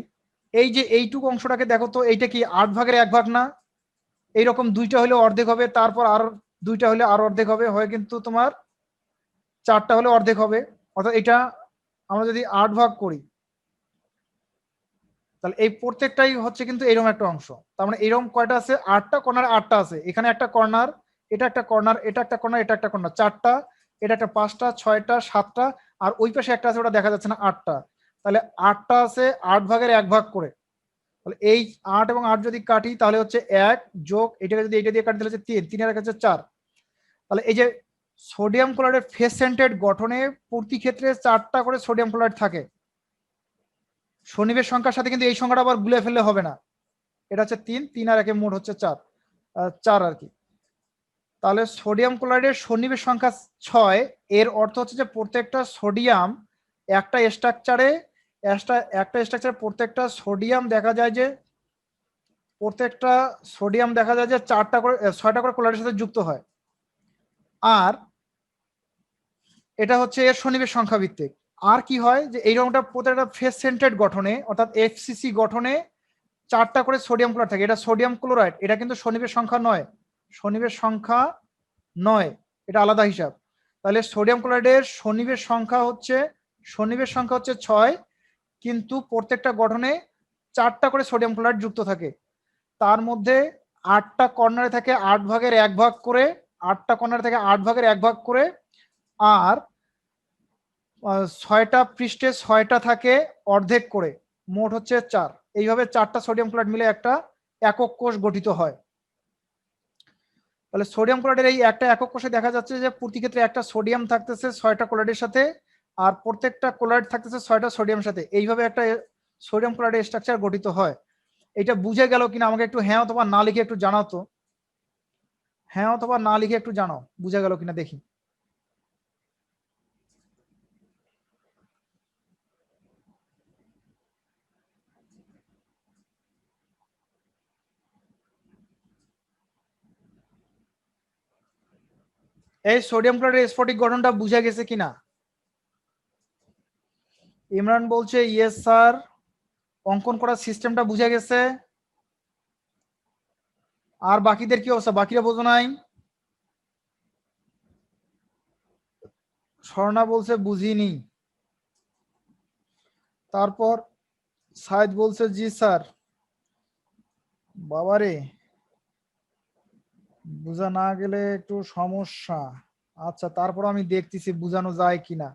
এই যে এইটুকু অংশটাকে দেখো তো, এইটা কি 8 ভাগের 1 ভাগ না? এইরকম দুইটা হলে অর্ধেক হবে, তারপর আর দুইটা হলে আর অর্ধেক হবে, হয় কিন্তু তোমার 4টা হলে অর্ধেক হবে। অর্থাৎ এটা আমরা যদি 8 ভাগ করি, তাহলে এই প্রত্যেকটাই হচ্ছে কিন্তু এরকম একটা অংশ। তার মানে এরকম কয়টা আছে? 8টা কর্নার, 8টা আছে। এখানে একটা কর্নার, এটা একটা কর্নার, এটা একটা কর্নার, এটা একটা কর্নার, 4টা, এটা একটা 5টা, 6টা, 7টা, আর ওই পাশে একটা আছে, ওটা দেখা যাচ্ছে না, 8টা। তাহলে 8টা আছে 8 ভাগের 1 ভাগ করে। তাহলে এই 8 এবং 8 যদি কাটি, তাহলে হচ্ছে 1 যোগ এটাকে যদি এটা দিয়ে কাটি, তাহলে হচ্ছে 3, 3 আর হচ্ছে 4। তাহলে এই যে সোডিয়াম ক্লোরাইডের ফেস সেন্টারেড গঠনে প্রতি ক্ষেত্রে 4টা করে সোডিয়াম ক্লোরাইড থাকে। শনিবের সংখ্যার সাথে কিন্তু এই সংখ্যাটা আবার গুলে ফেললে হবে না। এটা হচ্ছে 3, 3 আর 1 মোট হচ্ছে 4, 4 আর কি। তাহলে সোডিয়াম ক্লোরাইডের শনিবের সংখ্যা 6। এর অর্থ হচ্ছে যে প্রত্যেকটা সোডিয়াম একটা স্ট্রাকচারে, একটা স্ট্রাকচারে প্রত্যেকটা সোডিয়াম দেখা যায় যে 4টা করে 6টা করে ক্লোরাইডের সাথে যুক্ত হয়। আর এটা হচ্ছে এর শনিবের সংখ্যা ভিত্তিক। আর কি হয় যে এইরকমটা প্রত্যেকটা ফেস সেন্টারেড গঠনে, অর্থাৎ এফসিসি গঠনে 4টা করে সোডিয়াম ক্লোরাইড থাকে। এটা সোডিয়াম ক্লোরাইড, এটা কিন্তু শনিবের সংখ্যা নয়, শনিবের সংখ্যা নয়, এটা আলাদা হিসাব। তাহলে সোডিয়াম ক্লোরাইডের শনিবের সংখ্যা হচ্ছে 6, কিন্তু প্রত্যেকটা গঠনে 4টা করে সোডিয়াম ক্লোরাইড যুক্ত থাকে। তার মধ্যে 8টা কর্নারে থাকে 8 ভাগের 1 ভাগ করে, 8টা কর্নারে থাকে 8 ভাগের 1 ভাগ করে, আর 6টা পৃষ্ঠে 6টা থাকে অর্ধেক করে, মোট হচ্ছে 4। এইভাবে 4টা সোডিয়াম ক্লোরাইড মিলে একটা একক কোষ গঠিত হয়। তাহলে সোডিয়াম ক্লোরাইডের এই একটা একক কোষে দেখা যাচ্ছে যে প্রতি ক্ষেত্রে একটা সোডিয়াম থাকতেছে 6টা ক্লোরাইডের সাথে, আর প্রত্যেকটা ক্লোরাইড থাকতেছে 6টা সোডিয়ামের সাথে। এইভাবে একটা সোডিয়াম ক্লোরাইডের স্ট্রাকচার গঠিত হয়। এটা বুঝে গেল কিনা আমাকে একটু হ্যাঁ অথবা না লিখে একটু জানাও তো। হ্যাঁ অথবা না লিখে একটু জানাও বুঝে গেল কিনা দেখি। এই সোডিয়াম ক্লোরাইডের স্ফটিক গঠনটা বুঝে গেছে কিনা? ইমরান বলছে ইয়েস স্যার, অঙ্কন করার সিস্টেমটা বুঝে গেছে। আর বাকিদের কি অবস্থা? বাকিরা বোঝো নাই? স্বর্ণা বলছে বুঝিনি। তারপর সাইদ বলছে জি স্যার। বাবারে, বোঝা না গেলে একটু সমস্যা। আচ্ছা, তারপর আমি দেখতেছি বোঝানো যায় কিনা।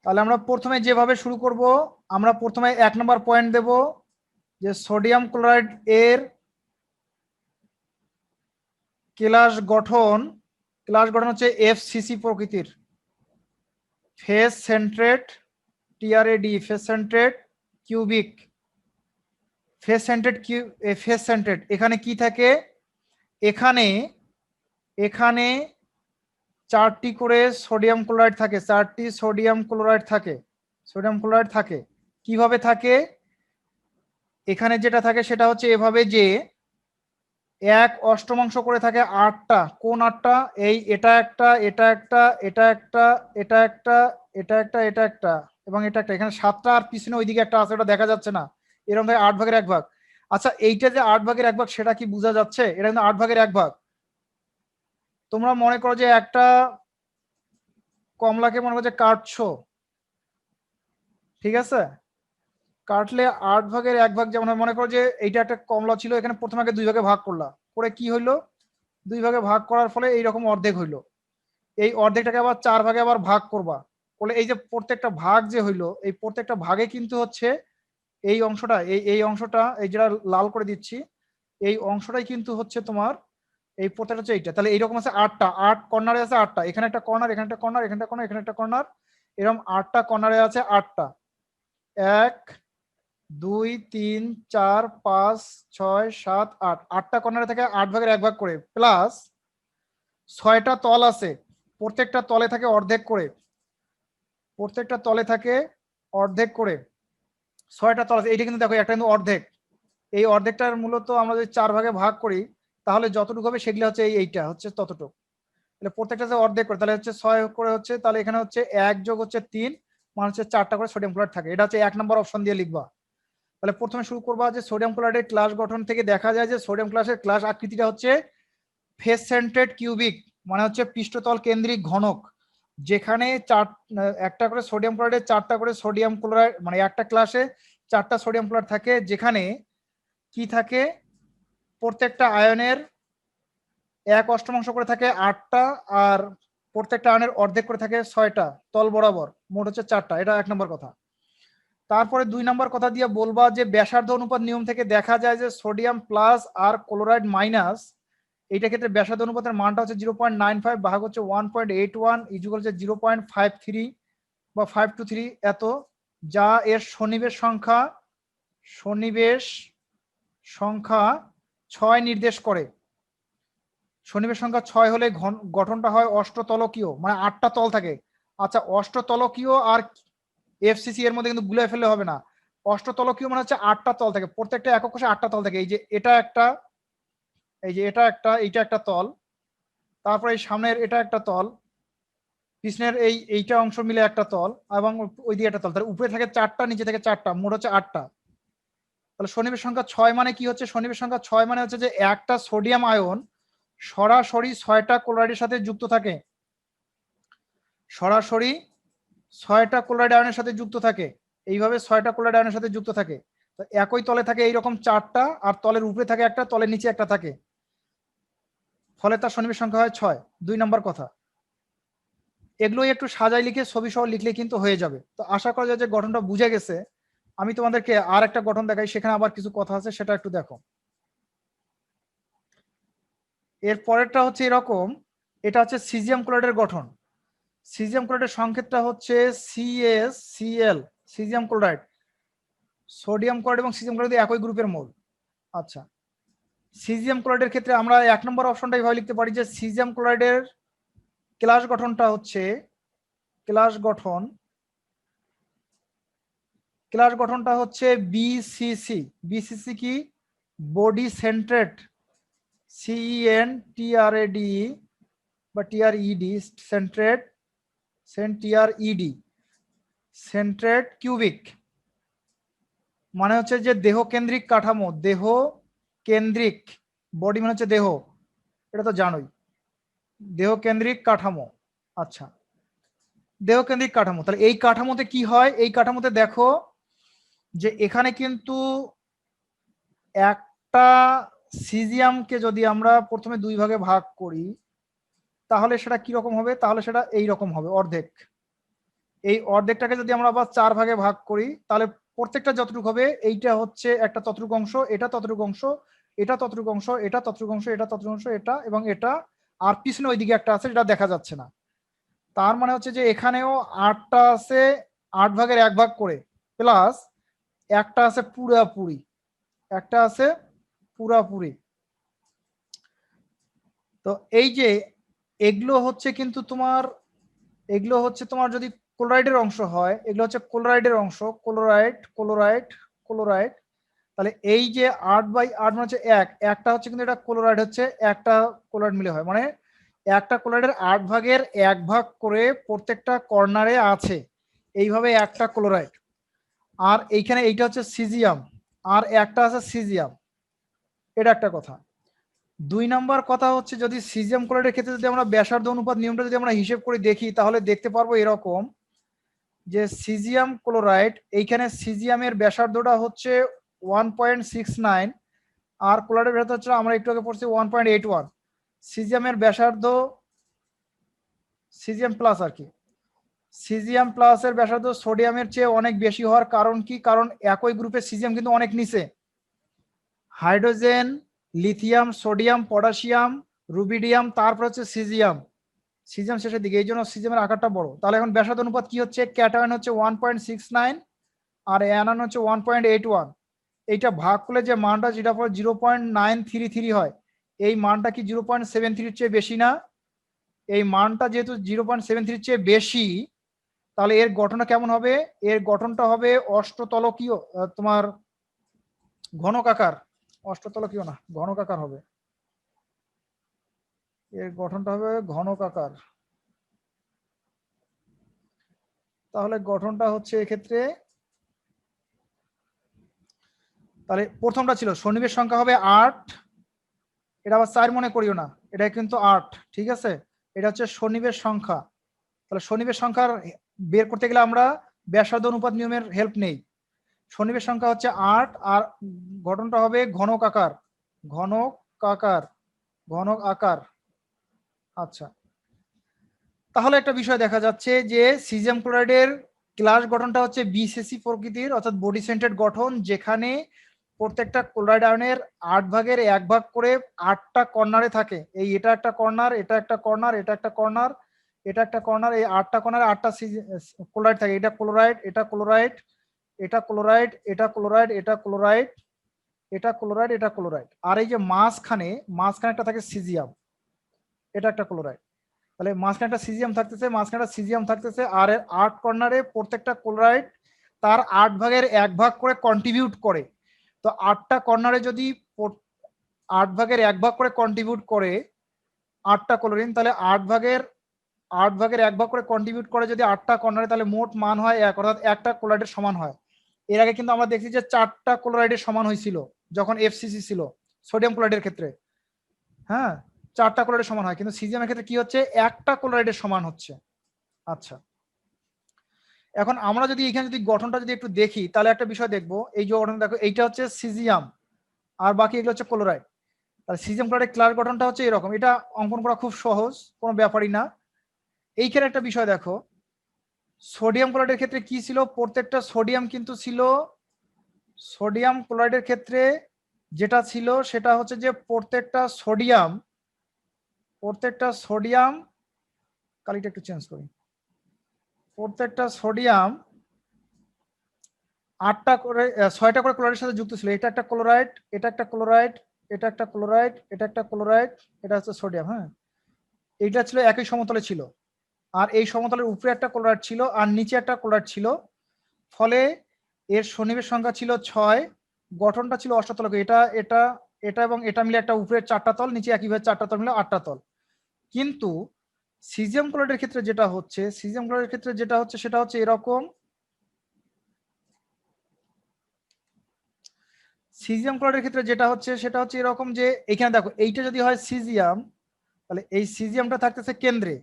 তাহলে আমরা প্রথমে যেভাবে শুরু করব, আমরা প্রথমে 1 নম্বর পয়েন্ট দেব যে সোডিয়াম ক্লোরাইড এর ক্লাস গঠন হচ্ছে এফসিসি প্রকৃতির, ফেস সেন্ট্রেট, টিআরএডি, ফেস সেন্ট্রেট কিউবিক, ফেস সেন্ট্রেট। এখানে কি থাকে? এখানে এখানে 4টি করে সোডিয়াম ক্লোরাইড থাকে, 4টি সোডিয়াম ক্লোরাইড থাকে। কিভাবে থাকে? এখানে যেটা থাকে সেটা হচ্ছে এভাবে যে 1/8 করে থাকে 8টা। কোন 8টা? এটা একটা, এটা একটা, এটা একটা, এটা একটা, এটা একটা, এটা একটা এবং এটা একটা। এখানে 7টা, আর পিছনে ওইদিকে একটা আছে, ওটা দেখা যাচ্ছে না। এরকম থাকে 8 ভাগের 1 ভাগ। আচ্ছা, এইটা যে 8 ভাগের 1 ভাগ সেটা কি বোঝা যাচ্ছে? এটা কিন্তু 8 ভাগের 1 ভাগ। তোমরা মনে করো যে একটা কমলাকে মনে করো যে কাটছো, ঠিক আছে, কাটলে 8 ভাগের 1 ভাগ, যেমন মনে করো যে এইটা একটা কমলা ছিল, এখানে প্রথমে আগে 2 ভাগে ভাগ করলা, করে কি হইলো, 2 ভাগে ভাগ করার ফলে এইরকম অর্ধেক হইলো। এই অর্ধেকটাকে আবার 4 ভাগে আবার ভাগ করবা, বলে এই যে প্রত্যেকটা ভাগ যে হইলো, এই প্রত্যেকটা ভাগে কিন্তু হচ্ছে এই অংশটা, এই অংশটা, এই যেটা লাল করে দিচ্ছি, এই অংশটাই কিন্তু হচ্ছে তোমার এই প্রত্যেকটা হচ্ছে এইটা। তাহলে এইরকম আছে 8টা, 8 কর্নারে আছে 8টা, এখানে একটা কর্নার, এখানে একটা কর্নার, এখানে একটা কর্নার, এখানে একটা কর্নার, এরকম 8টা কর্নারে আছে 8টা। 1 2 3 4 5 6 7 8, 8টা কর্নারে থাকে 8 ভাগের 1 ভাগ করে, প্লাস 6টা তল আছে, প্রত্যেকটা তলে থাকে অর্ধেক করে, প্রত্যেকটা তলে থাকে অর্ধেক করে, 6টা তল আছে। এইটা কিন্তু দেখো একটা কিন্তু অর্ধেক, এই অর্ধেকটার মূলত আমরা যদি 4 ভাগে ভাগ করি তাহলে যতটুকু হবে সেগুলো হচ্ছে এইটা হচ্ছে ততটুকু। তাহলে প্রত্যেকটা যে অর্ধেক করে, তাহলে হচ্ছে 6 করে হচ্ছে, তাহলে এখানে হচ্ছে 1 যোগ হচ্ছে 3, মানে হচ্ছে 4টা করে সোডিয়াম ক্লোরাইড থাকে। এটা হচ্ছে 1 নম্বর অপশন দিয়ে লিখবা। তাহলে প্রথমে শুরু করবা যে সোডিয়াম ক্লোরাইডের ক্লাস গঠন থেকে দেখা যায় যে সোডিয়াম ক্লাসের ক্লাস আকৃতিটা হচ্ছে ফেস সেন্টার্ড কিউবিক, মানে হচ্ছে পৃষ্ঠতল কেন্দ্রিক ঘনক, যেখানে একটা করে সোডিয়াম ক্লোরাইডের 4টা করে সোডিয়াম ক্লোরাইড, মানে একটা ক্লাসে 4টা সোডিয়াম ক্লোরাইড থাকে, যেখানে কি থাকে, প্রত্যেকটা আয়নের 1/8 করে থাকে 8টা, আর প্রত্যেকটা আয়নের অর্ধেক করে থাকে 6টা তল বরাবর, মোট হচ্ছে 4টা। এটা 1 নম্বর কথা। তারপরে 2 নম্বর কথা দিয়ে বলবা যে ব্যাসার্ধ অনুপাত নিয়ম থেকে দেখা যায় যে সোডিয়াম প্লাস আর ক্লোরাইড মাইনাস, এইটা ক্ষেত্রে ব্যাসার্ধ অনুপাতের মানটা হচ্ছে 0.95 ভাগ হচ্ছে 1.81 ইকুয়াল হচ্ছে 0.53 বা 523 এত, যা এর সন্নিবেশ সংখ্যা 6 নির্দেশ করে। সন্নিবেশ সংখ্যা 6 হলে গঠনটা হয় অষ্টতলকীয়, মানে 8টা তল থাকে। আচ্ছা, অষ্টতলকীয় আর এফসিসি এর মধ্যে কিন্তু গুলে ফেললে হবে না। অষ্টতলকীয় মানে হচ্ছে 8টা তল থাকে, প্রত্যেকটা একক কোষে 8টা তল থাকে। এই যে এটা একটা, এই যে এটা একটা, এইটা একটা তল, তারপরে এই সামনের এটা একটা তল, পিছনের এইটা অংশ মিলে একটা তল, এবং ওই দিকে একটা তল, তার উপরে থাকে 4টা, নিচে থাকে 4টা, মোট হচ্ছে 8টা। তাহলে সন্নিবেশ সংখ্যা 6 মানে কি হচ্ছে, সন্নিবেশ সংখ্যা 6 মানে হচ্ছে যে একটা সোডিয়াম আয়ন সরাসরি 6টা ক্লোরাইডের সাথে যুক্ত থাকে, সরাসরি 6টা ক্লোরাইড আয়নের সাথে যুক্ত থাকে, এইভাবে 6টা ক্লোরাইড আয়নের সাথে যুক্ত থাকে। তো একই তলে থাকে এইরকম 4টা, আর তলের উপরে থাকে একটা, তলের নিচে একটা থাকে, ফলে তার সন্নিবেশ সংখ্যা হয় 6। 2 নম্বর কথা। এগুলোই একটু সাজাই লিখে ছবি সহ লিখলে কিন্তু হয়ে যাবে। তো আশা করা যায় যে গঠনটা বুঝে গেছে। আমি তোমাদেরকে আর একটা গঠন দেখাই, সেখানে আবার কিছু কথা আছে, সেটা একটু দেখো। এর পরেরটা হচ্ছে এরকম, এটা হচ্ছে সিজিয়াম ক্লোরাইডের গঠন। সিজিয়াম ক্লোরাইডের সংকেতটা হচ্ছে CaCl, caesium chloride. Sodium chloride এবং সিজিয়াম ক্লোরাইড একই গ্রুপের মূল। আচ্ছা, সিজিয়াম ক্লোরাইডের ক্ষেত্রে আমরা 1 নম্বর অপশনটা এইভাবে লিখতে পারি যে সিজিয়াম ক্লোরাইডের ক্লাস গঠনটা হচ্ছে, ক্লাস গঠনটা হচ্ছে বিসিসি। বিসিসি কি, বডি সেন্ট্রেট, CENTRADE বা TRED, সেন্ট্রেট, TRED, সেন্ট্রেট কিউবিক, মানে হচ্ছে যে দেহ কেন্দ্রিক কাঠামো, দেহ কেন্দ্রিক, বডি মানে হচ্ছে দেহ, এটা তো জানোই, দেহ কেন্দ্রিক কাঠামো। আচ্ছা, দেহ কেন্দ্রিক কাঠামো, তাহলে এই কাঠামোতে কি হয়, এই কাঠামোতে দেখো যে এখানে কিন্তু একটা সিজিয়ামকে যদি আমরা প্রথমে 2 ভাগে ভাগ করি তাহলে সেটা কি রকম হবে, তাহলে সেটা এই রকম হবে, অর্ধেক। এই অর্ধেকটাকে যদি আমরা আবার 4 ভাগে ভাগ করি তাহলে প্রত্যেকটা যতটুকু হবে, এইটা হচ্ছে একটা ততটুকু অংশ, এটা ততটুকু অংশ, এটা ততটুকু অংশ, এটা ততটুকু অংশ, এটা ততটুকু অংশ, এটা এবং এটা, আর পিছনে ওইদিকে একটা আছে যেটা দেখা যাচ্ছে না। তার মানে হচ্ছে যে এখানেও 8টা আছে 8 ভাগের 1 ভাগ করে, প্লাস একটা আছে পুরাপুরি, একটা আছে পুরাপুরি। তো এই যে এগুলো হচ্ছে কিন্তু তোমার, এগুলো হচ্ছে তোমার যদি ক্লোরাইডের অংশ হয়, এগুলো হচ্ছে ক্লোরাইডের অংশ, ক্লোরাইড ক্লোরাইড ক্লোরাইড। তাহলে এই যে 8/8 মানে হচ্ছে একটা হচ্ছে কিন্তু এটা ক্লোরাইড, হচ্ছে একটা ক্লোরাইড মিলে হয়, মানে একটা ক্লোরাইডের 8 ভাগের 1 ভাগ করে প্রত্যেকটা কর্নারে আছে এইভাবে একটা ক্লোরাইড। আর এইখানে এইটা হচ্ছে সিজিয়াম, আর একটা আছে সিজিয়াম, এটা একটা কথা। দুই নাম্বার কথা হচ্ছে, যদি সিজিয়াম ক্লোরাইডের ক্ষেত্রে যদি আমরা ব্যাসার্ধ অনুপাত নিয়মটা যদি আমরা হিসেব করে দেখি, তাহলে দেখতে পারবো এরকম যে সিজিয়াম ক্লোরাইড, এইখানে সিজিয়ামের ব্যাসার্ধটা হচ্ছে 1.69, আর ক্লোরাইডের ব্যাসার্ধ হচ্ছে আমরা একটু আগে পড়ছি 1.81। সিজিয়ামের ব্যাসার্ধ, সিজিয়াম প্লাস আর কি, সিজিয়াম প্লাসের ব্যাসার্ধ সোডিয়ামের চেয়ে অনেক বেশি হওয়ার কারণ কি? কারণ একই গ্রুপে সিজিয়াম কিন্তু অনেক নিচে, hydrogen, lithium, sodium, potassium, rubidium, তারপর হচ্ছে সিজিয়াম, সিজিয়াম শেষের দিকে, এই জন্য সিজিয়ামের আকারটা বড়। তাহলে এখন ব্যাসার্ধ অনুপাত কি হচ্ছে? ক্যাটায়ন হচ্ছে 1.69 আর অ্যানায়ন হচ্ছে 1.81। এইটা ভাগ করলে যে মানটা, যেটা পরে 0.933 হয়, এই মানটা কি 0.73 চেয়ে বেশি না? এই মানটা যেহেতু 0.73 চেয়ে বেশি, তাহলে এর গঠনটা কেমন হবে? এর গঠনটা হবে অষ্টতলকীয়, তোমার ঘনকাকার, অষ্টতলকীয় না, ঘনকাকার হবে। এর গঠনটা হবে ঘনকাকার। তাহলে গঠনটা হচ্ছে এক্ষেত্রে, তাহলে প্রথমটা ছিল সন্নিবেশ সংখ্যা হবে 8, এটা আবার 4 মনে করিও না, এটা কিন্তু 8, ঠিক আছে? এটা হচ্ছে সন্নিবেশ সংখ্যা। তাহলে সন্নিবেশ সংখ্যার বের করতে গেলে আমরা ব্যাসার্ধ অনুপাত নিয়মের হেল্প নেই। সন্নিবেশ সংখ্যা হচ্ছে 8, আর গঠনটা হবে ঘনক আকার, ঘনক আকার, ঘনক আকার। আচ্ছা, তাহলে একটা বিষয় দেখা যাচ্ছে যে সিজিয়াম ক্লোরাইডের ক্লাস গঠনটা হচ্ছে বিসিসি প্রকৃতির, অর্থাৎ বডি সেন্টার্ড গঠন, যেখানে প্রত্যেকটা ক্লোরাইড আয়নের 8 ভাগের 1 ভাগ করে 8টা কর্নারে থাকে। এই এটা একটা কর্নার, এটা একটা কর্নার, এটা একটা কর্নার, এটা একটা কর্নার, এই 8টা কর্নারে 8টা ক্লোরাইড থাকে। এটা ক্লোরাইড, এটা ক্লোরাইড, এটা ক্লোরাইড, এটা ক্লোরাইড, এটা ক্লোরাইড, এটা ক্লোরাইড, এটা ক্লোরাইড। আর এই যে মাঝখানে, মাঝখানে একটা থাকে সিজিয়াম, এটা একটা ক্লোরাইড। তাহলে মাঝখানে একটা সিজিয়াম থাকতেছে, মাঝখানে একটা সিজিয়াম থাকতেছে, আর এর 8 কর্নারে প্রত্যেকটা ক্লোরাইড তার 8 ভাগের 1 ভাগ করে কন্ট্রিবিউট করে। তো 8টা কর্নারে যদি 8 ভাগের 1 ভাগ করে কন্ট্রিবিউট করে 8টা ক্লোরিন, তাহলে 8 ভাগের 1 ভাগ করে কন্ট্রিবিউট করে যদি 8টা কর্নারে, তাহলে মোট মান হয় 1, অর্থাৎ একটা ক্লোরাইডের সমান হয়। এর আগে কিন্তু আমরা দেখছি যে 4টা ক্লোরাইডের সমান হয়েছিল যখন এফসিসি ছিল, সোডিয়াম ক্লোরাইডের ক্ষেত্রে, হ্যাঁ 4টা ক্লোরাইডের সমান হয়, কিন্তু সিজিয়ামের ক্ষেত্রে কি হচ্ছে? একটা ক্লোরাইডের সমান হচ্ছে। আচ্ছা, এখন আমরা যদি এখানে যদি গঠনটা যদি একটু দেখি, তাহলে একটা বিষয় দেখবো। এই যে গঠন দেখো, এইটা হচ্ছে সিজিয়াম, আর বাকি এগুলো হচ্ছে ক্লোরাইড। তাহলে সিজিয়াম ক্লোরাইড ক্লাস গঠনটা হচ্ছে এরকম। এটা অঙ্কন করা খুব সহজ, কোনো ব্যাপারই না। এইখানে একটা বিষয় দেখো, সোডিয়াম ক্লোরাইডের ক্ষেত্রে কি ছিল? প্রত্যেকটা সোডিয়াম কিন্তু ছিল, সোডিয়াম ক্লোরাইডের ক্ষেত্রে যেটা ছিল সেটা হচ্ছে যে প্রত্যেকটা সোডিয়াম, কালিটা একটু চেঞ্জ করি, প্রত্যেকটা সোডিয়াম 8টা করে 6টা করে ক্লোরাইডের সাথে যুক্ত ছিল। এটা একটা ক্লোরাইড, এটা একটা ক্লোরাইড, এটা একটা ক্লোরাইড, এটা একটা ক্লোরাইড, এটা হচ্ছে সোডিয়াম। হ্যাঁ, এইটা ছিল একই সমতলে ছিল, আর এই সমতলের উপরে একটা ক্লোরাইড ছিল আর নিচে একটা ক্লোরাইড ছিল। ফলে এর সন্নিবেশ সংখ্যা ছিল 6, গঠনটা ছিল অষ্টতলক। এটা এটা এটা এবং এটা মিলে একটা উপরের 4টা তল, নিচে একইভাবে 4টা তল মিলে 8টা তল। কিন্তু সিজিয়াম ক্লোরাইডের ক্ষেত্রে যেটা হচ্ছে, সিজিয়াম ক্লোরাইডের ক্ষেত্রে যেটা হচ্ছে সেটা হচ্ছে এরকম। সিজিয়াম ক্লোরাইডের ক্ষেত্রে যেটা হচ্ছে সেটা হচ্ছে এরকম যে এখানে দেখো, এইটা যদি হয় সিজিয়াম, তাহলে এই সিজিয়ামটা থাকতেছে কেন্দ্রে,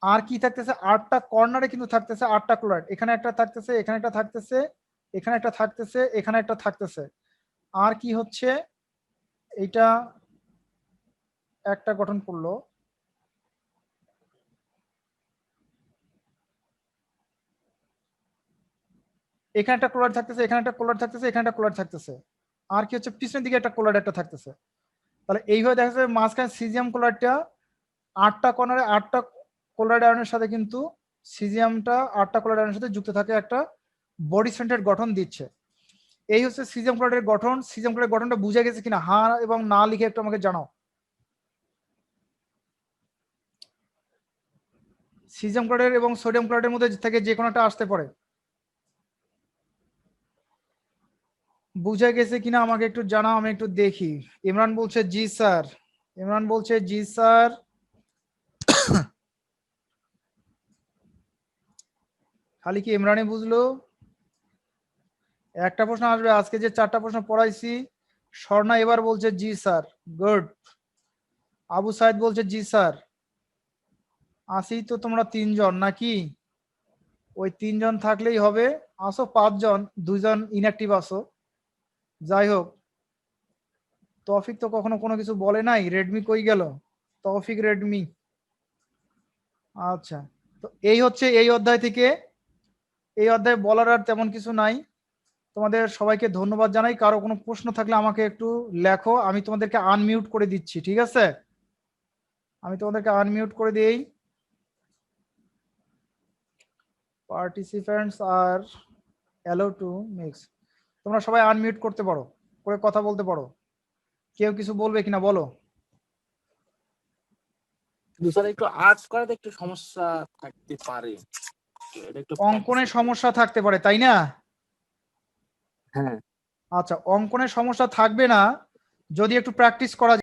আর কি থাকতেছে? 8টা কর্নারে কিন্তু থাকতেছে 8টা ক্লোরাইড। এখানে একটা থাকতেছে, এখানে একটা থাকতেছে, এখানে একটা থাকতেছে, এখানে একটা থাকতেছে। আর কি হচ্ছে? এইটা একটা গঠন করলো, এখানে একটা ক্লোরাইড থাকতেছে, এখানে একটা ক্লোরাইড থাকতেছে, এখানে একটা ক্লোরাইড থাকতেছে। আর কি হচ্ছে? পিছনের দিকে একটা ক্লোরাইড একটা থাকতেছে। তাহলে এইভাবে দেখা যাচ্ছে মাঝখানে সিজিয়াম ক্লোরাইডটা 8টা কর্নারে 8টা ক্লোরাইড আয়নের সাথে কিন্তু সিজিয়ামটা 8টা ক্লোরাইড আয়নের সাথে যুক্ত থাকে, একটা বডি সেন্টার গঠন দিচ্ছে। এই হচ্ছে সিজিয়াম ক্লোরাইডের গঠন। সিজিয়াম ক্লোরাইড গঠনটা বুঝে গেছে কিনা হ্যাঁ এবং না লিখে একটু আমাকে জানাও। সিজিয়াম ক্লোরাইড এবং সোডিয়াম ক্লোরাইডের মধ্যে থেকে যে কোনো একটা আসতে পারে। বুঝে গেছে কিনা আমাকে একটু জানাও, আমি একটু দেখি। ইমরান বলছে জি স্যার, ইমরান বলছে জি স্যার। খালি কি ইমরানই বুঝলো? একটা প্রশ্ন আসবে, আজকে যে 4টা প্রশ্ন পড়াইছি, স্বর্ণা এবার বলছে জি স্যার, গুড। আবু সাইদ বলছে জি স্যার। আসি তো তোমরা 3 জন নাকি? ওই 3 জন থাকলেই হবে। আসো 5 জন, 2 জন ইনঅ্যাক্টিভ আসো। যাই হোক, তৌফিক তো কখনো কোনো কিছু বলে নাই। রেডমি কই গেল? তৌফিক রেডমি। আচ্ছা, তো এই হচ্ছে এই অধ্যায় থেকে। এই অধ্যায়ে বলার আর তেমন কিছু নাই। তোমাদের সবাইকে ধন্যবাদ জানাই। কারো কোনো প্রশ্ন থাকলে আমাকে একটু লেখো, আমি তোমাদেরকে আনমিউট করে দিচ্ছি, ঠিক আছে? আমি তোমাদেরকে আনমিউট করে দিই। পার্টিসিপেন্টস আর অ্যালো টু মিক্স। তোমরা সবাই আনমিউট করতে পারো, করে কথা বলতে পারো। কেউ কিছু বলবে কিনা বলো। স্যার একটু আর্টস করাতে একটু সমস্যা থাকতে পারে, এটা একটু অঙ্কনের সমস্যা থাকতে পারে, তাই না? হ্যাঁ। আচ্ছা, অঙ্কনের সমস্যা থাকবে না যদি একটু প্র্যাকটিস করা যায়।